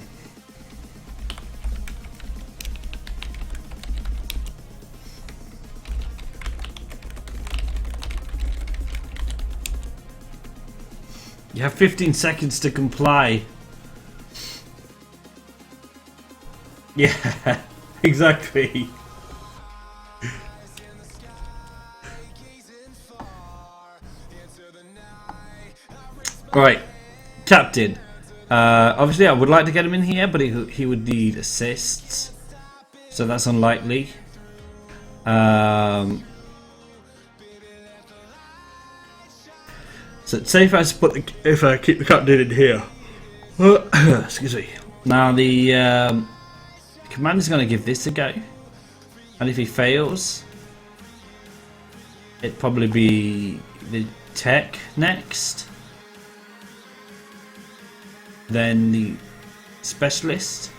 You have 15 seconds to comply. Yeah, exactly. Right, Captain. Obviously, I would like to get him in here, but he would need assists, so that's unlikely. So it's safe if I keep the captain in here. Excuse me. Now the commander's going to give this a go, and if he fails, it'd probably be the tech next, then the specialist,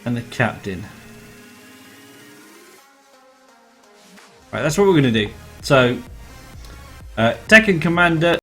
and the captain. Right, that's what we're going to do. So, tech and commander.